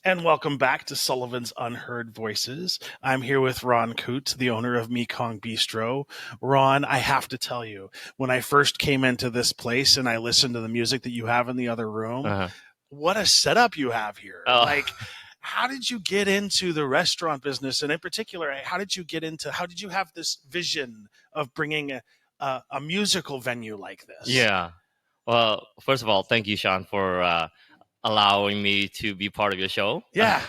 And welcome back to Sullivan's Unheard Voices. I'm here with Ron Khut, the owner of Mekong Bistro. Ron, I have to tell you, when I first came into this place and I listened to the music that you have in the other room, Uh-huh. what a setup you have here. Oh, Like, how did you get into the restaurant business? And in particular, how did you have this vision of bringing a musical venue like this? yeah. Well, first of all, thank you, Shawn, for allowing me to be part of your show. Yeah.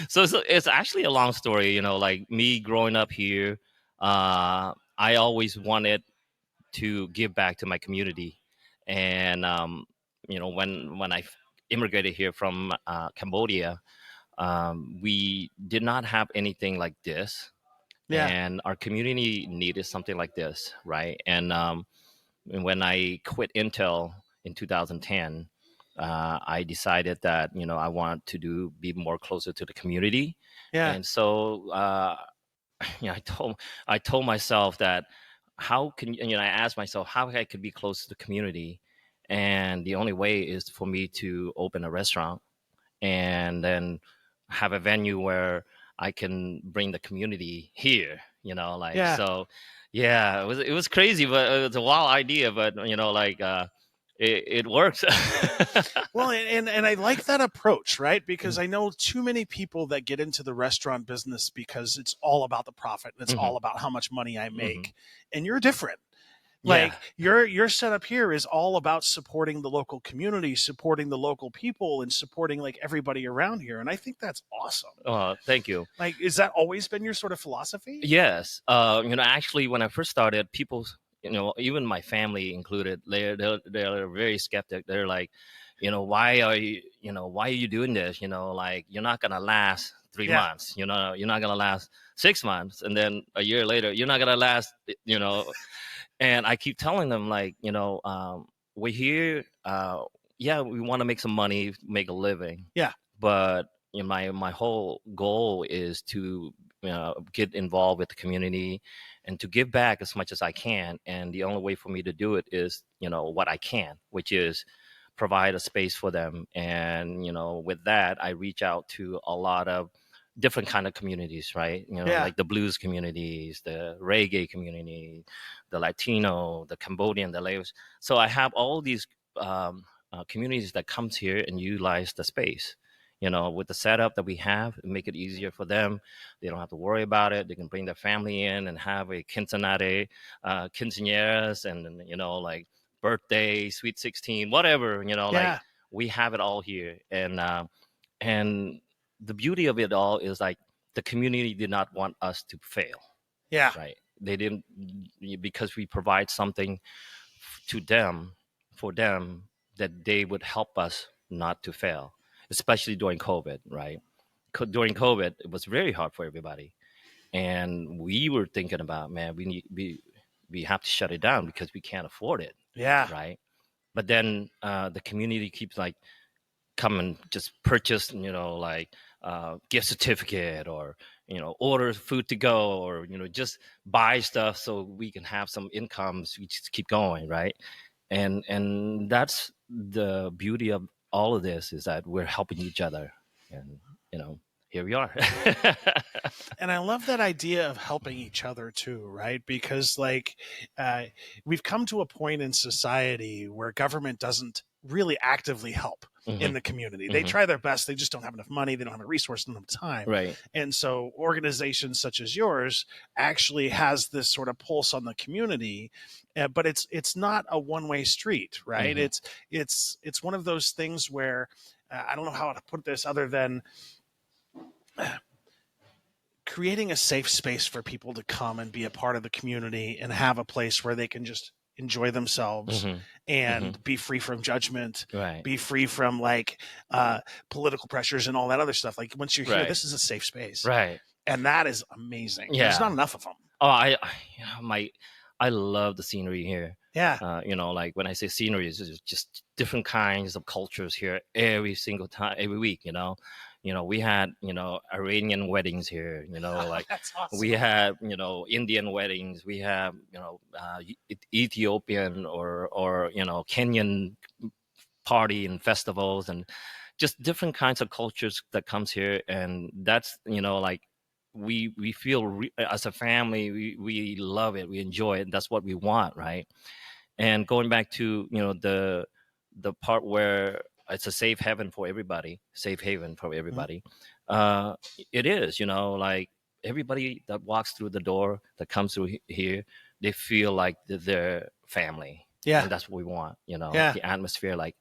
So it's actually a long story. Like me growing up here, I always wanted to give back to my community, and when I immigrated here from Cambodia, we did not have anything like this, Yeah. and our community needed something like this, right? And when I quit Intel in 2010, I decided that I want to be more closer to the community, Yeah. and so I told myself that how can I asked myself how I could be close to the community, and the only way is for me to open a restaurant and then have a venue where I can bring the community here. Yeah. So. Yeah, it was crazy, but it was a wild idea. But it works. Well, and I like that approach, right? Because Mhm, I know too many people that get into the restaurant business because it's all about the profit and it's mhm, all about how much money I mhm. make. And you're different. Yeah, Like your setup here is all about supporting the local community, supporting the local people, and supporting like everybody around here. And I think that's awesome. thank you. Like, is that always been your sort of philosophy? Yes, actually, when I first started, people, even my family included, they're very skeptic. They're like, why are you doing this? Like you're not gonna last three Yeah. months. You're not gonna last 6 months, and then a year later, you're not gonna last. And I keep telling them like, we're here. Yeah, we want to make some money, make a living, Yeah. but my whole goal is to get involved with the community and to give back as much as I can. And the only way for me to do it is what I can, which is provide a space for them. And with that, I reach out to a lot of different kind of communities, right? Yeah. Like the blues communities, the reggae community, the Latino, the Cambodian, the Laos. So I have all these communities that comes here and utilize the space. With the setup that we have, make it easier for them. They don't have to worry about it. They can bring their family in and have a quinceanera, quinceañeras, and like birthday, sweet 16, whatever. Like Yeah. we have it all here, and the beauty of it all is like the community did not want us to fail, Yeah. right? They didn't, because we provide something to them, for them, that they would help us not to fail, especially during COVID, right? During COVID, it was very hard for everybody, and we were thinking about, man, we have to shut it down because we can't afford it, Yeah. right? But then the community keeps like come and just purchase, like gift certificate, or order food to go, or just buy stuff so we can have some incomes. We just keep going, right? And that's the beauty of all of this, is that we're helping each other, and here we are. And I love that idea of helping each other too, right? Because like uh, we've come to a point in society where government doesn't really actively help in Hmm. the community. They Hmm. try their best. They just don't have enough money. They don't have enough resources, they don't have time. Right. And so organizations such as yours actually has this sort of pulse on the community, but it's not a one-way street, right? Hmm. It's one of those things where I don't know how to put this other than creating a safe space for people to come and be a part of the community and have a place where they can just enjoy themselves Hmm. Hmm. and be free from judgment, Right. be free from like political pressures and all that other stuff. Like once you're here, Right. this is a safe space, Right. and that is amazing. There's not Yeah. enough of them. Oh, I love the scenery here. Yeah. Like when I say scenery, it's just different kinds of cultures here every single time, every week. We had Iranian weddings here. Like That's we awesome. had Indian weddings. We have Ethiopian or Kenyan party and festivals, and just different kinds of cultures that comes here, and that's like we feel as a family we love it, we enjoy it, that's what we want, right? And going back to the part where it's a safe haven for everybody, safe haven for everybody. uh it is, like everybody that walks through the door, that comes through here, they feel like they're family. Yeah. And that's what we want, Yeah. the atmosphere, like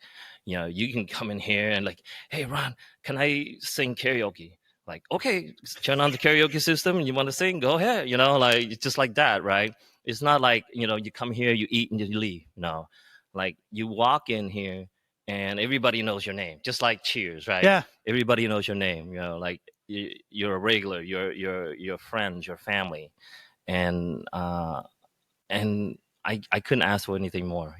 you can come in here and like, hey Ron, can I sing karaoke? Like, okay, turn on the karaoke system, you want to sing, go ahead, like it's just like that, right? It's not like you come here, you eat and you leave. No, like you walk in here and everybody knows your name, just like Cheers, right? Yeah. Everybody knows your name, like you're a regular, your friends, your family. And I couldn't ask for anything more.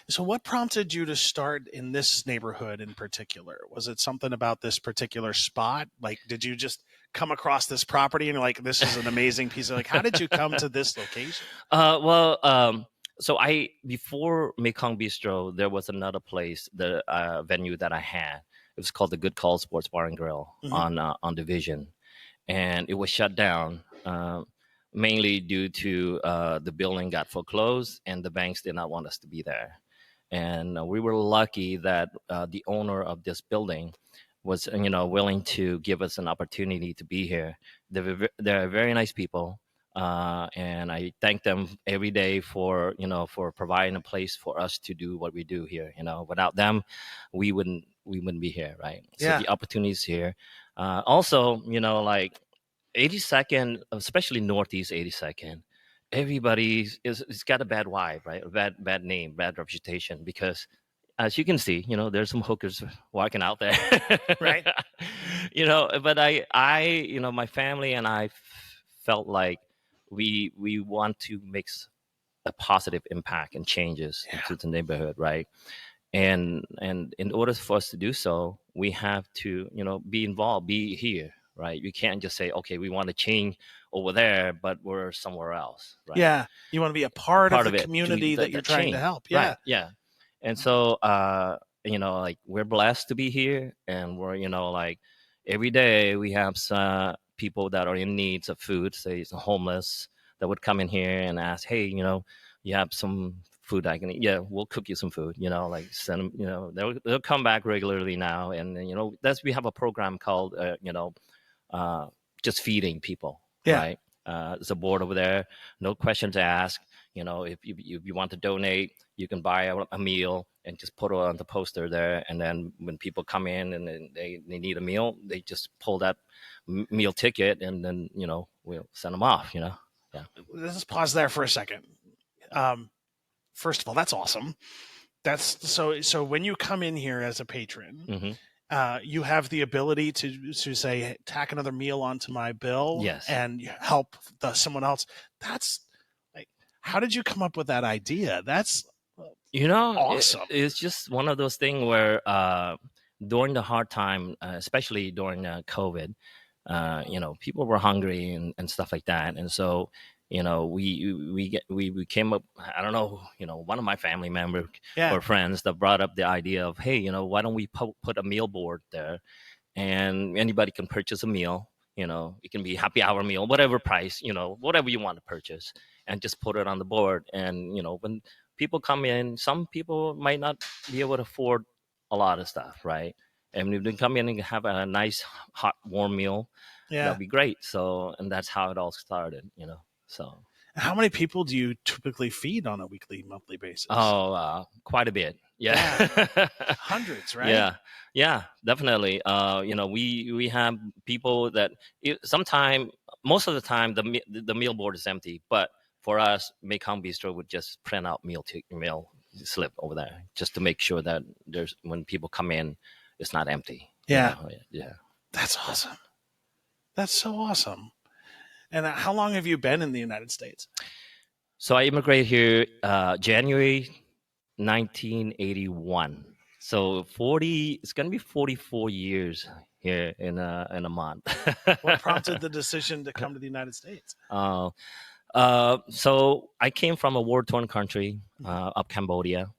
So what prompted you to start in this neighborhood in particular? Was it something about this particular spot? Like, did you just come across this property and you're like, this is an amazing piece of, like, how did you come to this location? So before Mekong Bistro, there was another place, the venue that I had. It was called the Good Call Sports Bar and Grill on Division, and it was shut down. Mainly due to the building got foreclosed and the banks did not want us to be there. And we were lucky that the owner of this building was, willing to give us an opportunity to be here. They're very nice people. And I thank them every day for providing a place for us to do what we do here. Without them, we wouldn't be here, right? Yeah. So the opportunities here. Also, like 82nd, especially Northeast 82nd, it's got a bad vibe, right? A bad name, bad reputation, because as you can see, there's some hookers walking out there, Right? But my family and I felt like we want to make a positive impact and changes into the neighborhood, right? And in order for us to do so, we have to be involved, be here. Right, you can't just say, okay, we want to change over there, but we're somewhere else. Right? Yeah, you want to be a part of the community that you're trying to help. Yeah, right. Yeah. And so, like we're blessed to be here, and we're like every day we have some people that are in needs of food, say some homeless that would come in here and ask, hey, you have some food I can eat? Yeah, we'll cook you some food. Like send them. They'll come back regularly now, and we have a program called just feeding people. Yeah. Right? There's a board over there. No questions asked. If you want to donate, you can buy a meal and just put it on the poster there. And then when people come in and they need a meal, they just pull that meal ticket, and then we'll send them off. Yeah. Let's pause there for a second. First of all, that's awesome. That's so when you come in here as a patron. Mm-hmm. You have the ability to say, tack another meal onto my bill, yes, and help someone else. That's like, how did you come up with that idea? That's awesome. It's just one of those things where during the hard time, especially during COVID, people were hungry and stuff like that, and so we came up. I don't know, one of my family members or friends that brought up the idea of, hey, why don't we put a meal board there, and anybody can purchase a meal. It can be happy hour meal, whatever price, whatever you want to purchase, and just put it on the board. And when people come in, some people might not be able to afford a lot of stuff, right? And if they come in and have a nice hot warm meal, that'd be great. So, and that's how it all started, So, how many people do you typically feed on a weekly, monthly basis? Oh, quite a bit. Yeah. Hundreds, right? Yeah, definitely. We have people that most of the time the meal board is empty, but for us, Mekong Bistro would just print out meal slip over there just to make sure that when people come in, it's not empty. Yeah. Yeah. That's awesome. That's so awesome. And how long have you been in the United States? So I immigrated here January 1981. So it's going to be 44 years here in a month. What prompted the decision to come to the United States? So I came from a war-torn country of Cambodia,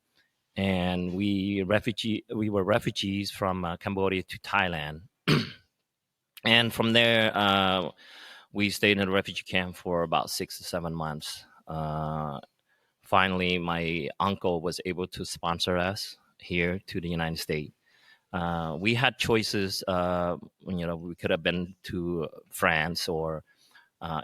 and we were refugees from Cambodia to Thailand, and from there we stayed in a refugee camp for about 6 to 7 months. Finally, my uncle was able to sponsor us here to the United States. We had choices. We could have been to France or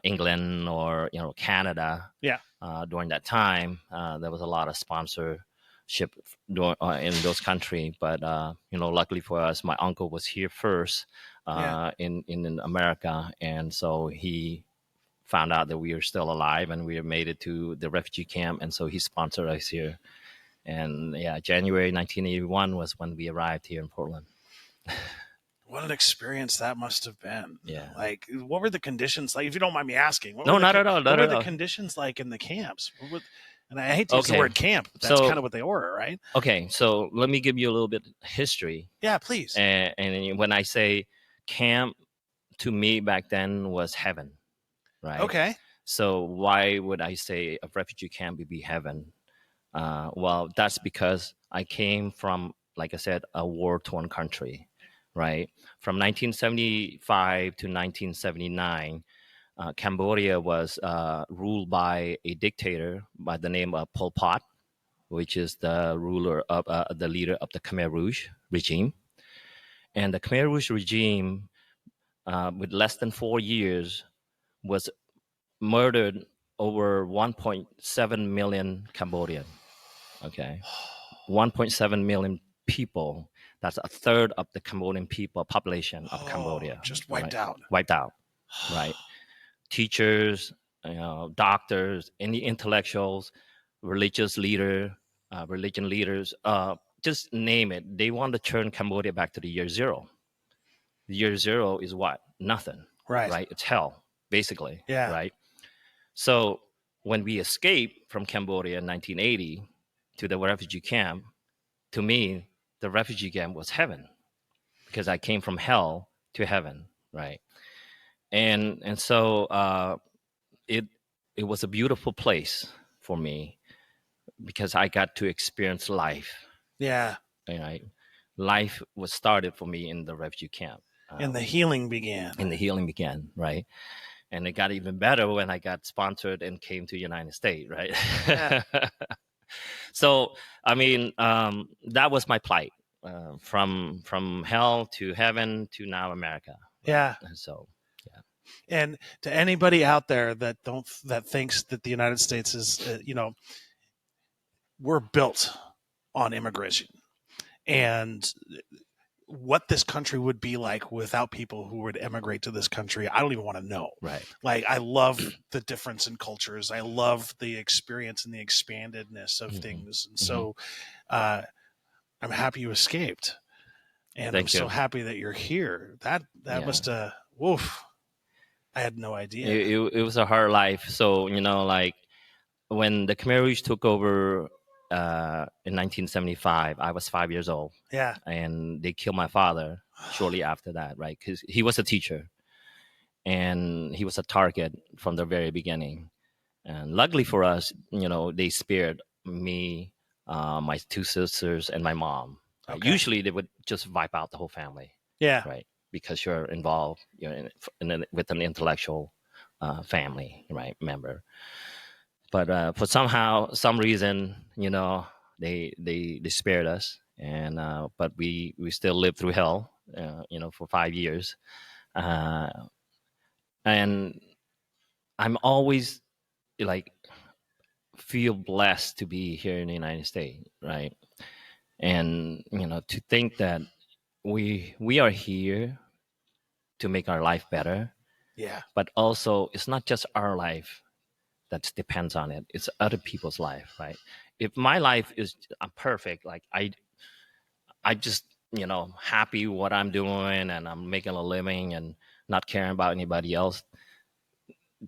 England or Canada. Yeah. During that time, there was a lot of sponsorship in those countries. But luckily for us, my uncle was here first in America, and so he found out that we were still alive and we made it to the refugee camp, and so he sponsored us here. And January 1981 was when we arrived here in Portland. What an experience that must have been. Yeah. Like, what were the conditions like? If you don't mind me asking. No, not at all. What were the conditions like in the camps? And I hate to use the word camp, but that's kind of what they were, right? Okay, so let me give you a little bit of history. Yeah, please. And when I say camp, to me back then was heaven, right? Okay. So why would I say a refugee camp would be heaven? Well, that's because I came from, like I said, a war-torn country, right? From 1975 to 1979, Cambodia was ruled by a dictator by the name of Pol Pot, which is the leader of the Khmer Rouge regime. And the Khmer Rouge regime, with less than 4 years, was murdered over 1.7 million Cambodian. Okay, 1.7 million people. That's a third of the Cambodian population of Cambodia. Just wiped out. Wiped out, right? Teachers, doctors, any intellectuals, religion leaders, just name it. They want to turn Cambodia back to the year zero. The year zero is what? Nothing. Right? It's hell, basically. Yeah. Right? So when we escaped from Cambodia in 1980 to the refugee camp, to me, the refugee camp was heaven, because I came from hell to heaven, right? And so it was a beautiful place for me, because I got to experience life. Yeah. Right? Life was started for me in the refugee camp. And the healing began. Right? And it got even better when I got sponsored and came to the United States, right? Yeah. So, I mean, that was my plight, from hell to heaven to now America. Right? Yeah. And so, yeah. And to anybody out there that thinks that the United States is, we're built on immigration, and what this country would be like without people who would emigrate to this country, I don't even want to know. Right. Like, I love the difference in cultures. I love the experience and the expandedness of things. And so I'm happy you escaped. And I'm so happy that you're here. That must have, woof. I had no idea. It was a hard life. So, like when the Khmer Rouge took over in 1975, I was 5 years old. Yeah. And they killed my father shortly after that, right? Because he was a teacher, and he was a target from the very beginning. And luckily for us, they spared me, my two sisters, and my mom. Okay. Usually they would just wipe out the whole family. Yeah. Right. Because you're involved, with an intellectual family, right, member. But for some reason, they spared us, and but we still lived through hell, for 5 years, and I'm always feel blessed to be here in the United States, right? And to think that we are here to make our life better. Yeah. But also, it's not just our life that depends on it. It's other people's life, right? If my life is perfect, like I just, happy what I'm doing and I'm making a living and not caring about anybody else,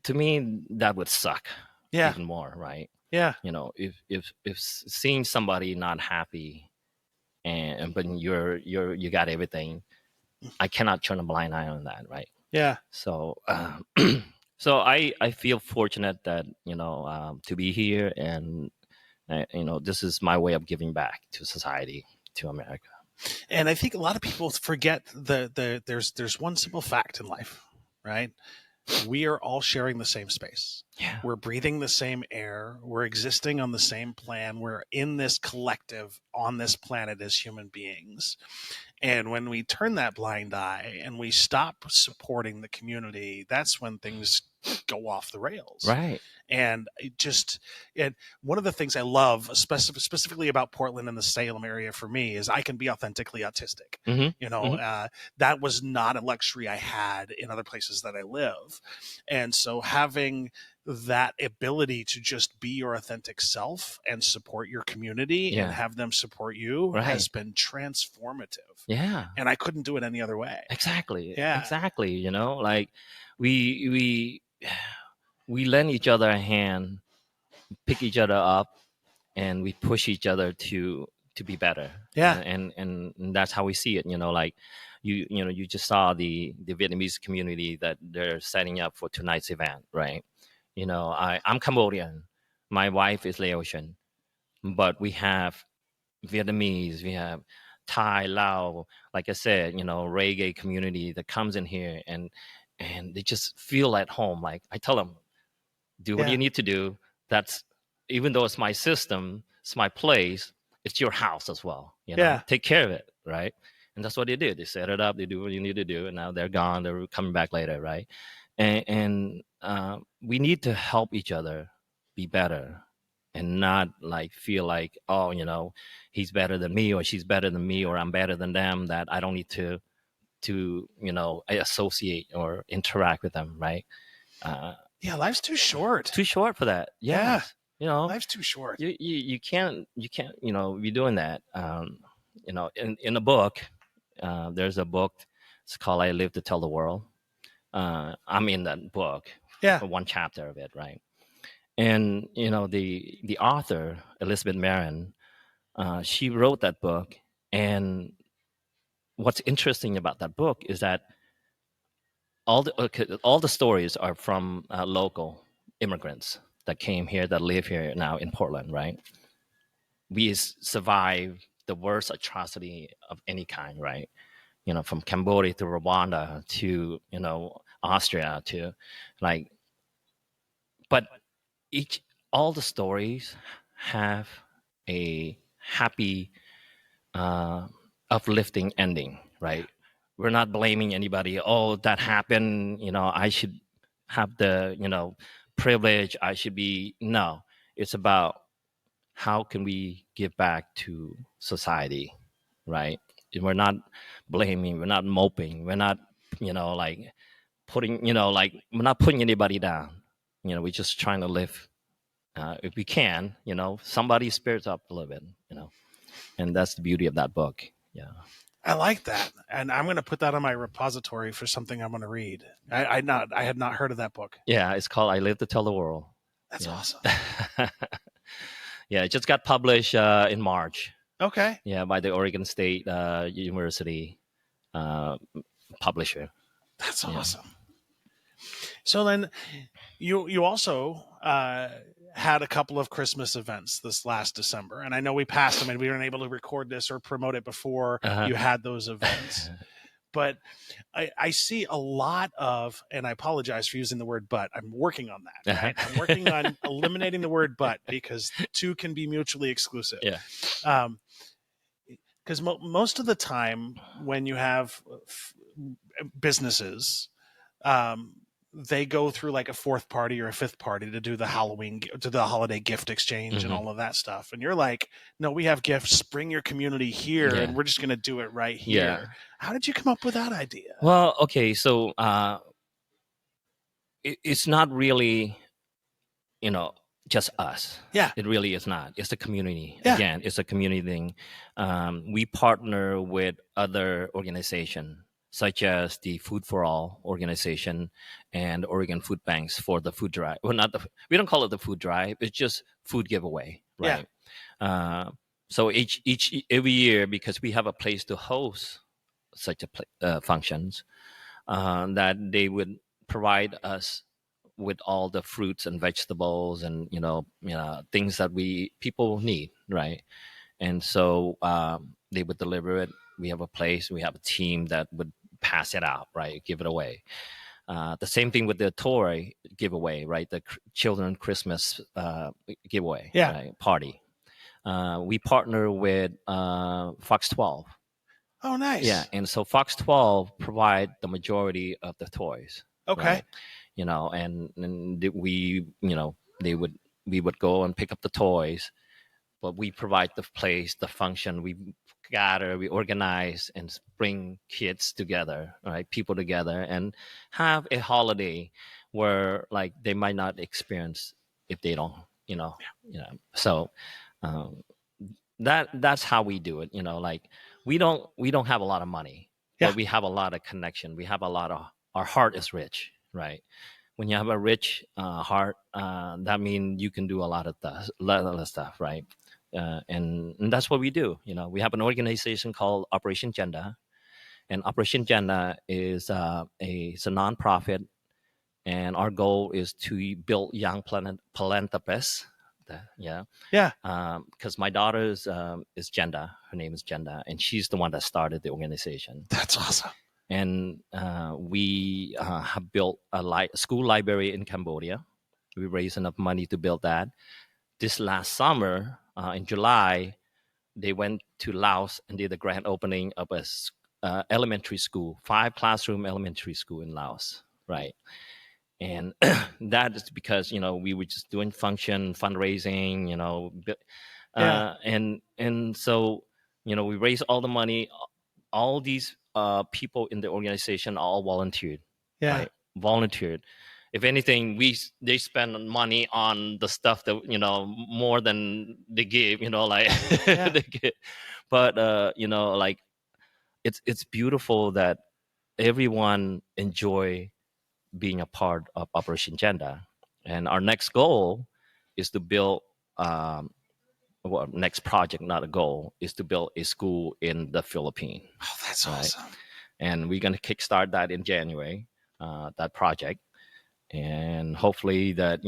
to me, that would suck even more, right? Yeah. If seeing somebody not happy but you got everything, I cannot turn a blind eye on that, right? Yeah. So so I feel fortunate that to be here and this is my way of giving back to society, to America. And I think a lot of people forget there's one simple fact in life, right? We are all sharing the same space. Yeah. We're breathing the same air. We're existing on the same plan. We're in this collective on this planet as human beings. And when we turn that blind eye and we stop supporting the community, that's when things go off the rails. Right. And one of the things I love specifically about Portland and the Salem area for me is I can be authentically autistic. Mm-hmm. That was not a luxury I had in other places that I live. And so having that ability to just be your authentic self and support your community and have them support you has been transformative. Yeah. And I couldn't do it any other way. Exactly. Yeah. Exactly. Like we lend each other a hand, pick each other up, and we push each other to be better. Yeah. And that's how we see it. Like you just saw the Vietnamese community that they're setting up for tonight's event, right? I'm Cambodian. My wife is Laotian, but we have Vietnamese, we have Thai, Lao, like I said, reggae community that comes in here and they just feel at home. Like I tell them, do what you need to do. That's, even though it's my system, it's my place, it's your house as well. Take care of it, right? And that's what they did. They set it up, they do what you need to do, and now they're gone. They're coming back later, right? And we need to help each other be better and not like feel like, he's better than me or she's better than me or I'm better than them, that I don't need to associate or interact with them, right? Life's too short. Too short for that. Yes. Life's too short. You can't be doing that. In a book, there's a book, it's called I Live to Tell the World. I'm in that book, one chapter of it, right? And the author, Elizabeth Marin, she wrote that book, and what's interesting about that book is that all the stories are from local immigrants that came here, that live here now in Portland, right? We survived the worst atrocity of any kind, right? From Cambodia to Rwanda to, Austria to but all the stories have a happy, uplifting ending, right? We're not blaming anybody. Oh, that happened. I should have the, privilege. I should be. No, it's about how can we give back to society, right? We're not blaming. We're not moping. We're not, putting, we're not putting anybody down. We're just trying to live. If we can, somebody's spirits up a little bit, and that's the beauty of that book. Yeah. I like that, and I'm going to put that on my repository for something I'm going to read. I had not heard of that book. Yeah, it's called I Live to Tell the World. That's awesome. Yeah, it just got published in March. Okay. Yeah, by the Oregon State University publisher. That's awesome. So then, you also had a couple of Christmas events this last December, and I know we passed them and we weren't able to record this or promote it before you had those events. But I see a lot of, and I apologize for using the word but, I'm working on that. Right? I'm working on eliminating the word but, because two can be mutually exclusive. Yeah. Because most of the time when you have businesses, they go through like a fourth party or a fifth party to do the holiday gift exchange and all of that stuff. And you're like, no, we have gifts. Bring your community here, and we're just going to do it right here. Yeah. How did you come up with that idea? Well, okay, so it's not really, just us. Yeah. It really is not. It's a community. Yeah. Again, it's a community thing. We partner with other organizations, such as the Food for All organization and Oregon Food Banks for the food drive. Well, we don't call it the food drive. It's just food giveaway, right? Yeah. So every year, because we have a place to host such functions, that they would provide us with all the fruits and vegetables and things that people need, right? And so they would deliver it. We have a place, we have a team that would pass it out, right? Give it away. The same thing with the toy giveaway, right? The children Christmas giveaway, right? Party. We partner with Fox 12. Oh, nice. Yeah, and so Fox 12 provide the majority of the toys. Okay. Right? And we, we would go and pick up the toys, but we provide the place, the function. We gather, we organize, and bring kids together, right? People together, and have a holiday where like they might not experience if they don't, So that's how we do it. Like we don't have a lot of money, but we have a lot of connection. We have a lot of, our heart is rich, right? When you have a rich heart, that means you can do a lot of stuff, right? And that's what we do. We have an organization called Operation Jenda, and Operation Jenda is it's a nonprofit, and our goal is to build young philanthropists. Because my daughter is Jenda. Her name is Jenda, and she's the one that started the organization. That's awesome. And we have built a school library in Cambodia. We raised enough money to build that. This last summer, in July, they went to Laos and did the grand opening of a elementary school, 5-classroom elementary school in Laos, right? And that is because, we were just doing fundraising, and so, we raised all the money. All these people in the organization are all volunteered. Yeah. Right? Volunteered. If anything, they spend money on the stuff that, more than they give, like they give. But, like it's beautiful that everyone enjoy being a part of Operation Jenda. And our next goal is to build, next project, not a goal, is to build a school in the Philippines. Oh, that's awesome. And we're going to kickstart that in January, that project. And hopefully that,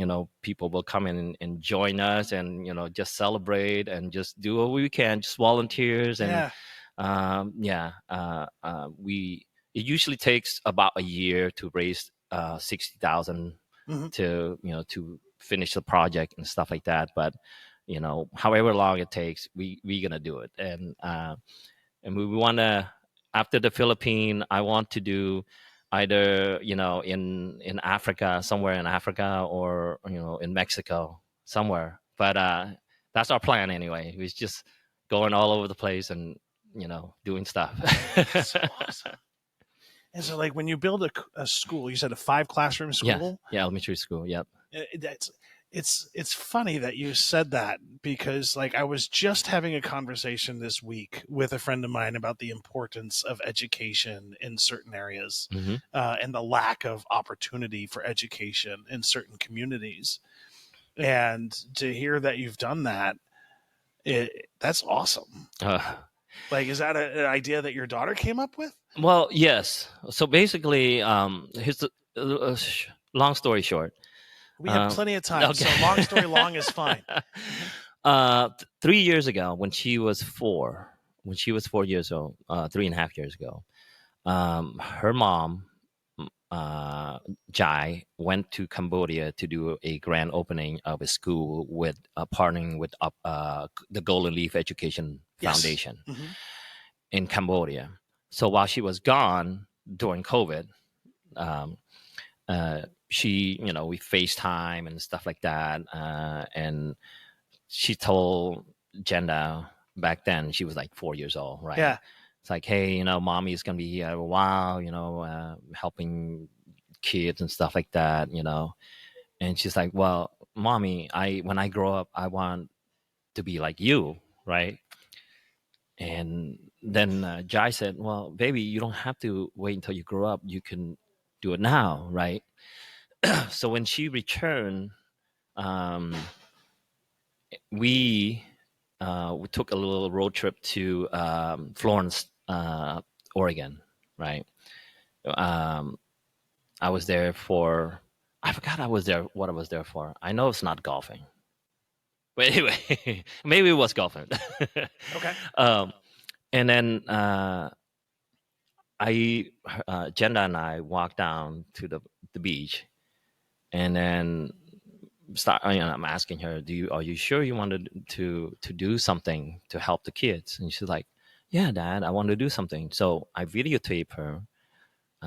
people will come in and join us and, just celebrate and just do what we can, just volunteers. And it usually takes about a year to raise 60,000 to finish the project and stuff like that. But, however long it takes, we're going to do it. And we want to, after the Philippines, I want to do either, in Africa, somewhere in Africa, or, in Mexico, somewhere. But that's our plan anyway. We're just going all over the place and, doing stuff. That's so awesome. And so, like, when you build a school, you said a 5-classroom school? Yeah, elementary school, yep. It's funny that you said that, because, like, I was just having a conversation this week with a friend of mine about the importance of education in certain areas, and the lack of opportunity for education in certain communities. And to hear that you've done that, that's awesome. Like, is that an idea that your daughter came up with? Well, yes. So basically, here's the long story short. We have plenty of time, okay. So long story long is fine. 3 years ago, when she was 4 years old, 3.5 years ago, her mom, Jai, went to Cambodia to do a grand opening of a school with partnering with the Golden Leaf Education Foundation in Cambodia. So while she was gone during COVID, she, we FaceTime and stuff like that. And she told Jenda, back then she was like 4 years old, right? Yeah. It's like, hey, mommy is going to be here a while, helping kids and stuff like that, And she's like, well, mommy, when I grow up, I want to be like you, right? And then Jai said, well, baby, you don't have to wait until you grow up. You can do it now, right? So when she returned, we took a little road trip to Florence, Oregon, right? I was there for I forgot I was there. What I was there for. I know it's not golfing. But anyway, maybe it was golfing. Okay. And then Jenda and I walked down to the beach, and then I'm asking her, are you sure you wanted to do something to help the kids? And she's like, yeah, Dad, I want to do something. So I videotape her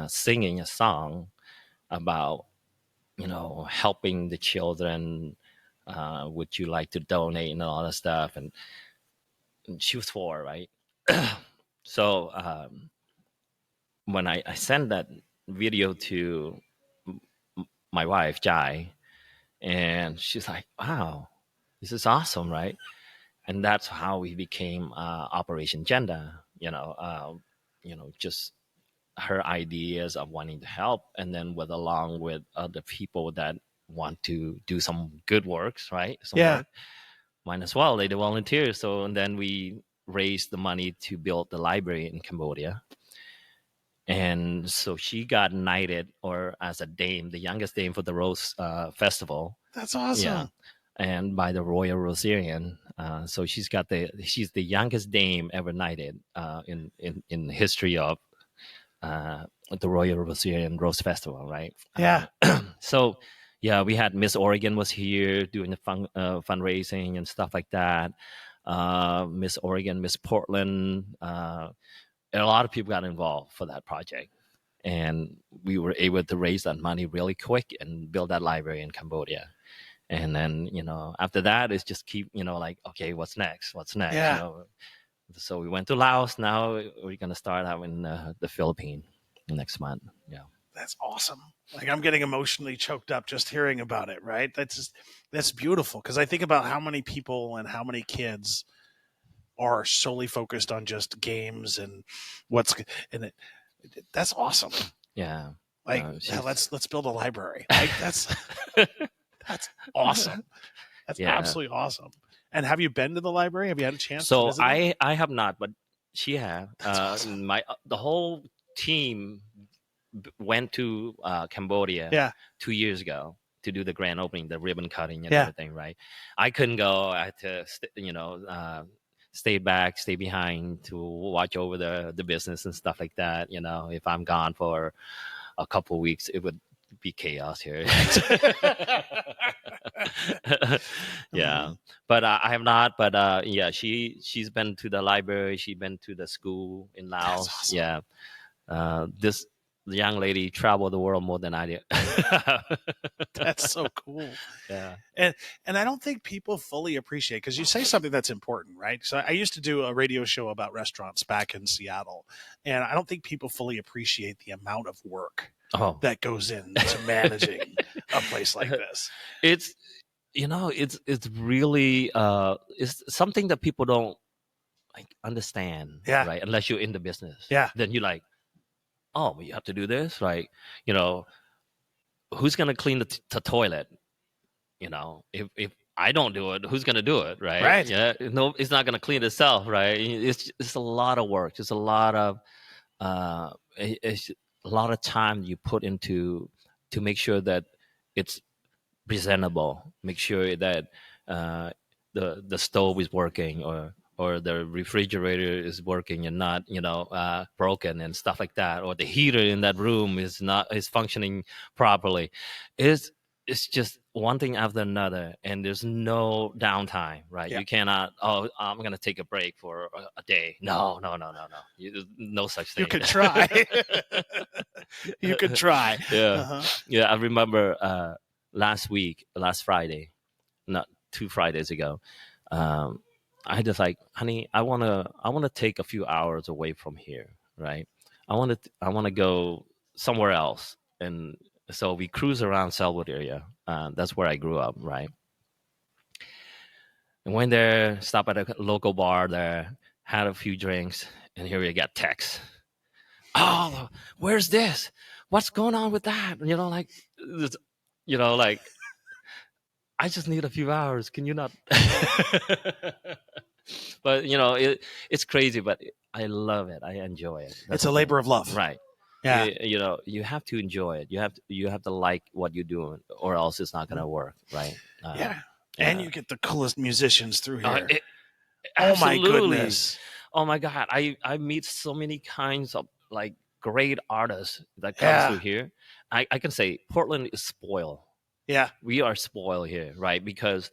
singing a song about, helping the children. Would you like to donate and all that stuff? And she was 4, right? So when I sent that video to my wife, Jai, and she's like, wow, this is awesome, right? And that's how we became Operation Jenda, just her ideas of wanting to help, and then along with other people that want to do some good works, right? Work, might as well. They volunteer. So, and then we raised the money to build the library in Cambodia. And so she got knighted, or as a dame, the youngest dame for the Rose Festival. That's awesome. Yeah. And by the Royal Rosarian. So she's the youngest dame ever knighted in the history of the Royal Rosarian Rose Festival, right? Yeah. So, yeah, we had Miss Oregon was here doing the fundraising and stuff like that. Miss Oregon, Miss Portland, and a lot of people got involved for that project. And we were able to raise that money really quick and build that library in Cambodia. And then, after that, it's just keep, okay, what's next? Yeah. So we went to Laos. Now we're going to start out in the Philippines next month. Yeah. That's awesome. Like, I'm getting emotionally choked up just hearing about it, right? That's beautiful. Because I think about how many people and how many kids are solely focused on just games and that's awesome. Yeah. Like, let's build a library. Like, that's awesome. That's absolutely awesome. And have you been to the library? Have you had a chance to visit I have not, but she have. Awesome. The whole team went to Cambodia 2 years ago to do the grand opening, the ribbon cutting and everything, right? I couldn't go. I had to, stay behind to watch over the business and stuff like that. If I'm gone for a couple of weeks, it would be chaos here. Yeah, but I have not. But she's been to the library. She's been to the school in Laos. Awesome. Yeah, this young lady traveled the world more than I did. That's so cool. Yeah, and I don't think people fully appreciate, because you say something that's important, right? So I used to do a radio show about restaurants back in Seattle, and I don't think people fully appreciate the amount of work that goes into managing a place like this. It's really it's something that people don't understand, right? Unless you're in the business, then you're like, oh, you have to do this, right? Who's gonna clean the toilet? If I don't do it, who's gonna do it, right? Right. Yeah, no, it's not gonna clean itself, right? It's a lot of work. It's a lot of it's a lot of time you put into to make sure that it's presentable. Make sure that the stove is working, or the refrigerator is working and not broken and stuff like that, or the heater in that room is functioning properly. It's just one thing after another, and there's no downtime, right? You cannot, I'm going to take a break for a day. No. No such thing. You could try. You could try. Yeah. Yeah, I remember last Friday, not 2 Fridays ago, I just like, honey, I wanna take a few hours away from here, right? I wanna go somewhere else, and so we cruise around Selwood area. That's where I grew up, right? And went there, stopped at a local bar there, had a few drinks, and here we got text. Oh, where's this? What's going on with that? I just need a few hours. Can you not? But it's crazy, but I love it. I enjoy it. It's a labor of love, right? Yeah. You have to enjoy it. You have to like what you're doing, or else it's not gonna work, right? Yeah. And Yeah. you get the coolest musicians through here. Oh my Absolutely. goodness. Oh my God, I meet so many kinds of like great artists that comes through Yeah. here. I can say Portland is spoiled. Yeah. We are spoiled here, right? Because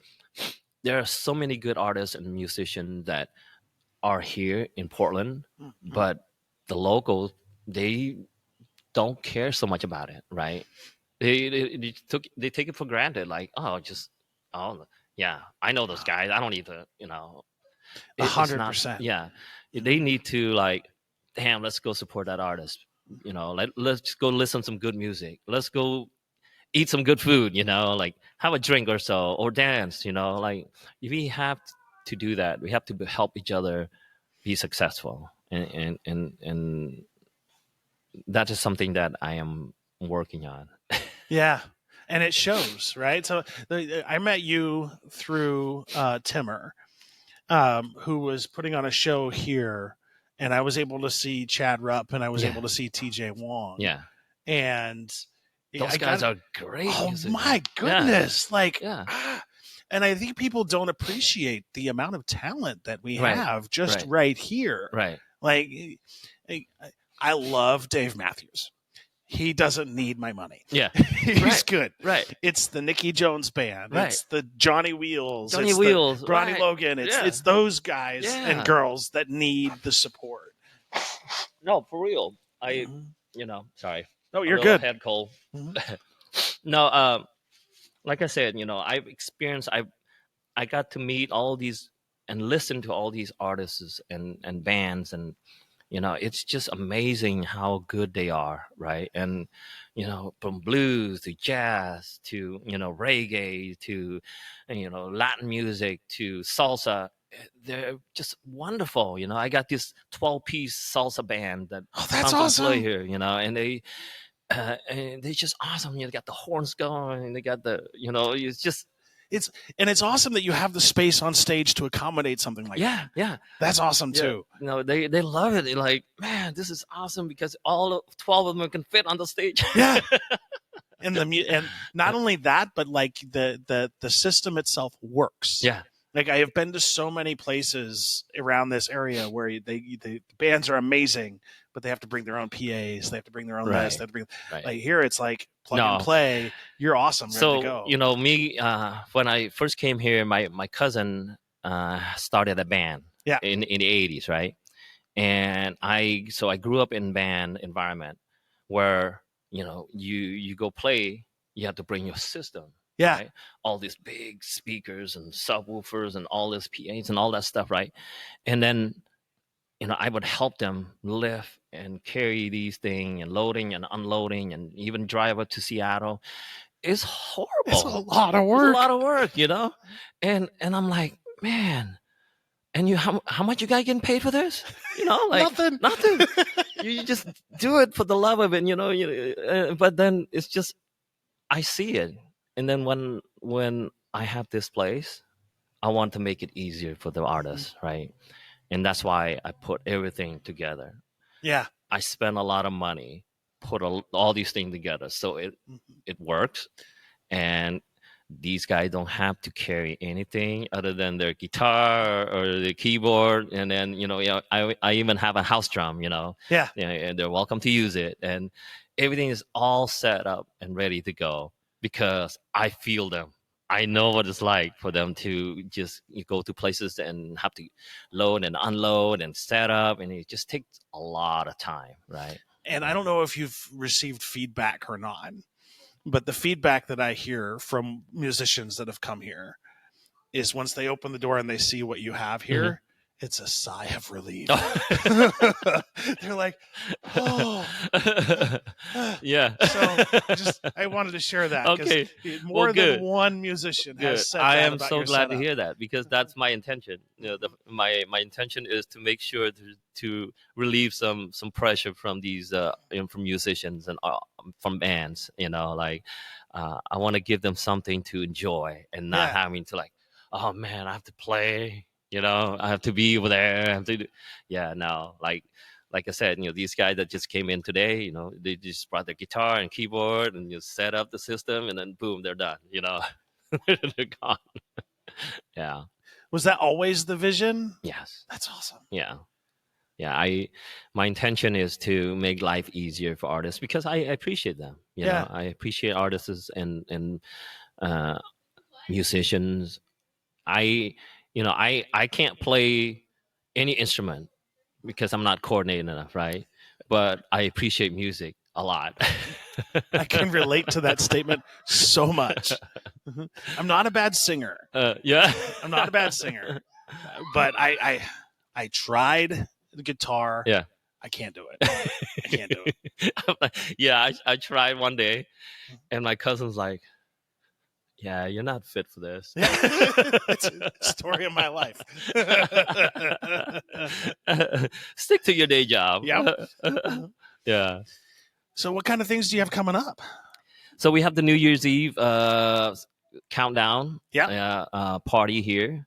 there are so many good artists and musicians that are here in Portland, Mhm. but the locals, they don't care so much about it, right? They take it for granted, like, oh yeah, I know those guys. I don't need to, it's not. 100%. Yeah, they need to like, damn, let's go support that artist. Let's go listen to some good music. Let's go eat some good food. Like have a drink or so, or dance. Like we have to do that. We have to help each other be successful, and that is something that I am working on. Yeah. And it shows, right? So I met you through Timmer, who was putting on a show here, and I was able to see Chad Rupp and I was Yeah. able to see TJ Wong. Yeah, And those guys are great. Oh musicians. my goodness. Like, Yeah. And I think people don't appreciate the amount of talent that we Right. have just Right. right here. Right. Like, I love Dave Matthews. He doesn't need my money. Yeah. He's Right. good. Right. It's the Nicky Jones band. Right. It's the Johnny Wheels. Johnny it's Wheels, the Bronny right. Logan. Yeah. It's those guys Yeah. and girls that need the support. No, for real. Mhm. Sorry. Oh, A you're little good. Head cold. Mhm. No, like I said, I've experienced. I got to meet all these and listen to all these artists and bands, and it's just amazing how good they are, right? And from blues to jazz to reggae to Latin music to salsa, they're just wonderful. I got this 12-piece salsa band that Oh, that's comes and play awesome. here, and they're just awesome. They got the horns going, and they got the it's just It's awesome that you have the space on stage to accommodate something like that. yeah. That's awesome Yeah, too. they love it. They're like, man, this is awesome because all 12 of them can fit on the stage. Yeah. And not only that, but like the system itself works. Yeah. Like I have been to so many places around this area where the bands are amazing, but they have to bring their own PAs. They have to bring their own Right. this. They have to bring Right. like here. It's like plug No. and play. You're awesome. Ready to go. So me, when I first came here, my cousin started a band. Yeah. In the 80s, right? And I grew up in band environment where you go play, you have to bring your system. Yeah. Right? All these big speakers and subwoofers and all this PAs and all that stuff, right? And then I would help them lift and carry these things and loading and unloading and even drive up to Seattle. It's horrible. It's a lot of It's work. a lot of work, and I'm like, man, and how much you guys getting paid for this? Like Nothing. you just do it for the love of it, but then it's just I see it, and then when I have this place, I want to make it easier for the artists, right? And that's why I put everything together. Yeah. I spend a lot of money, put all these things together, so it works, and these guys don't have to carry anything other than their guitar or the keyboard, and then I even have a house drum, Yeah. and they're welcome to use it, and everything is all set up and ready to go because I feel them. I know what it's like for them to just go to places and have to load and unload and set up, and it just takes a lot of time, right? And I don't know if you've received feedback or not, but the feedback that I hear from musicians that have come here is once they open the door and they see what you have here, it's a sigh of relief. They're like, oh. Yeah. So I wanted to share that. Okay. More good. than one musician Good. has said I that am about so your glad to setup. hear that because that's my intention. My intention is to make sure to relieve some pressure from these from musicians and from bands. I want to give them something to enjoy and not having to like, oh man, I have to play. I have to be over there. I have to do. Yeah, no, like like I said, these guys that just came in today, they just brought their guitar and keyboard and you set up the system and then boom, they're done. They're gone. Yeah. Was that always the vision? Yes. That's awesome. Yeah. Yeah. My intention is to make life easier for artists because I appreciate them. I appreciate artists and musicians. I can't play any instrument because I'm not coordinated enough, right? But I appreciate music a lot. I can relate to that statement so much. I'm not a bad singer. Yeah. I'm not a bad singer, but I tried the guitar. Yeah. I can't do it. I can't do it. Yeah, I tried one day, and my cousin's like, "Yeah, you're not fit for this." It's a story of my life. Stick to your day job. Yep. Yeah. So what kind of things do you have coming up? So we have the New Year's Eve countdown party here,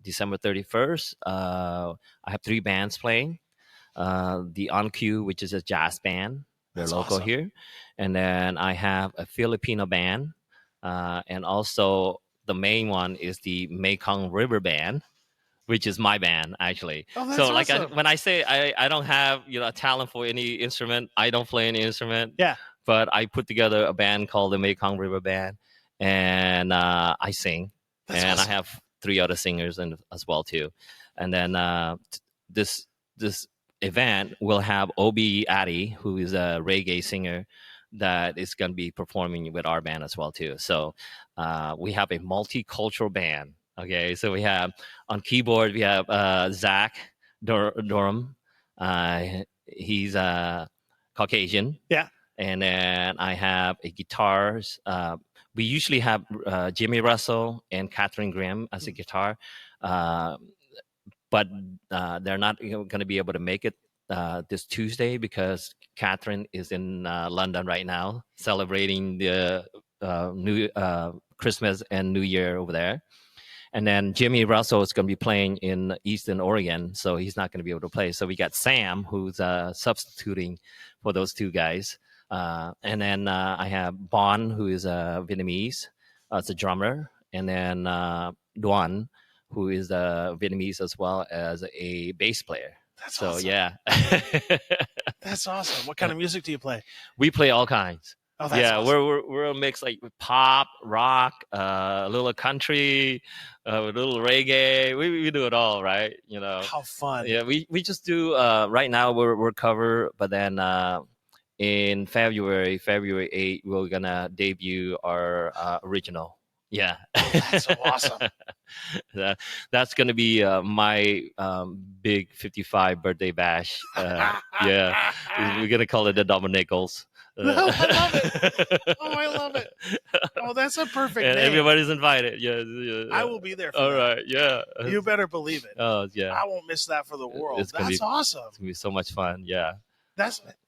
December 31st. I have 3 bands playing. The On Cue, which is a jazz band. They're That's local awesome. here. And then I have a Filipino band. And also the main one is the Mekong River Band, which is my band, actually. Oh, that's so like awesome. when I say I don't have a talent for any instrument, I don't play any instrument. Yeah. But I put together a band called the Mekong River Band, and I sing. That's and awesome. I have 3 other singers as well too. And then this event will have Obi Addy, who is a reggae singer that is going to be performing with our band as well too. So we have a multicultural band. Okay, so we have on keyboard we have Zach Durham. He's Caucasian. Yeah. And then I have a guitars. We usually have Jimmy Russell and Catherine Grimm as a guitar, but they're not going to be able to make it this Tuesday because Catherine is in London right now celebrating the new Christmas and New Year over there. And then Jimmy Russell is going to be playing in Eastern Oregon, so he's not going to be able to play. So we got Sam, who's substituting for those 2 guys. And then I have Bon, who is Vietnamese, as a drummer. And then Duan, who is Vietnamese as well as a bass player. That's so awesome. Yeah. That's awesome. What kind of music do you play? We play all kinds. Oh, that's awesome. We're a mix like pop, rock, a little country, a little reggae. We do it all, right? How fun. Yeah, we just do right now we're cover, but then in February 8th, we're gonna debut our original. Yeah. That's awesome. That's gonna be my big 55 birthday bash. Yeah, we're gonna call it the Dominicals. I love it. Oh, I love it. Oh, that's a perfect and name. Everybody's invited. Yeah. I will be there for all that. Right, yeah. You better believe it. Oh, yeah. I won't miss that for the world. That's awesome. It's going to be so much fun, yeah.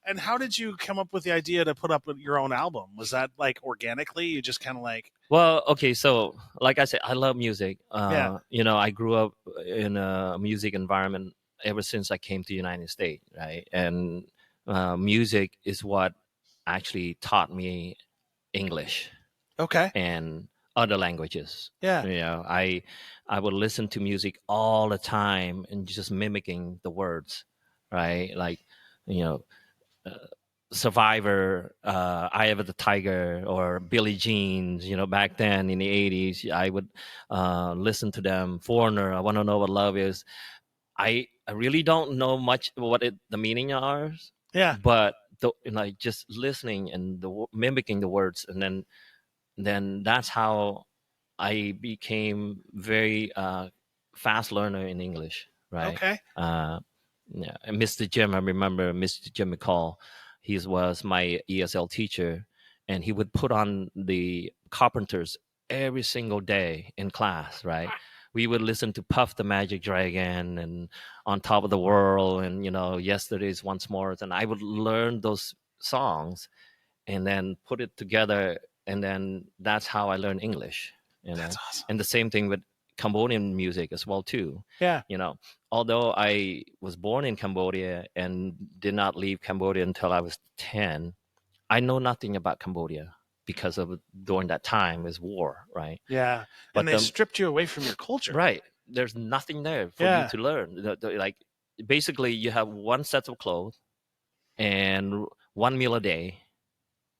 And how did you come up with the idea to put up your own album? Was that like organically? You just kind of like... Well, okay, so like I said, I love music. Yeah. I grew up in a music environment ever since I came to the United States, right? And music is what actually taught me English. Okay. And other languages. Yeah. I would listen to music all the time and just mimicking the words, right? Like, Survivor, Eye of the Tiger, or Billie Jeans. Back then in the 80s, I would listen to them. Foreigner, I Want to Know What Love Is. I really don't know much what the meaning are. Yeah. But just listening and mimicking the words, and then that's how I became very fast learner in English, right? Okay. Yeah, and Mr. Jim, I remember Mr. Jim McCall. He was my ESL teacher, and he would put on the Carpenters every single day in class, right? We would listen to Puff the Magic Dragon and On Top of the World and, Yesterday's Once More. And I would learn those songs and then put it together. And then that's how I learned English. That's awesome. And the same thing with Cambodian music as well too. Yeah. Although I was born in Cambodia and did not leave Cambodia until I was 10, I know nothing about Cambodia because of during that time is war, right? Yeah. But And they stripped you away from your culture. right, there's nothing there for you to learn. Like basically, you have one set of clothes and one meal a day,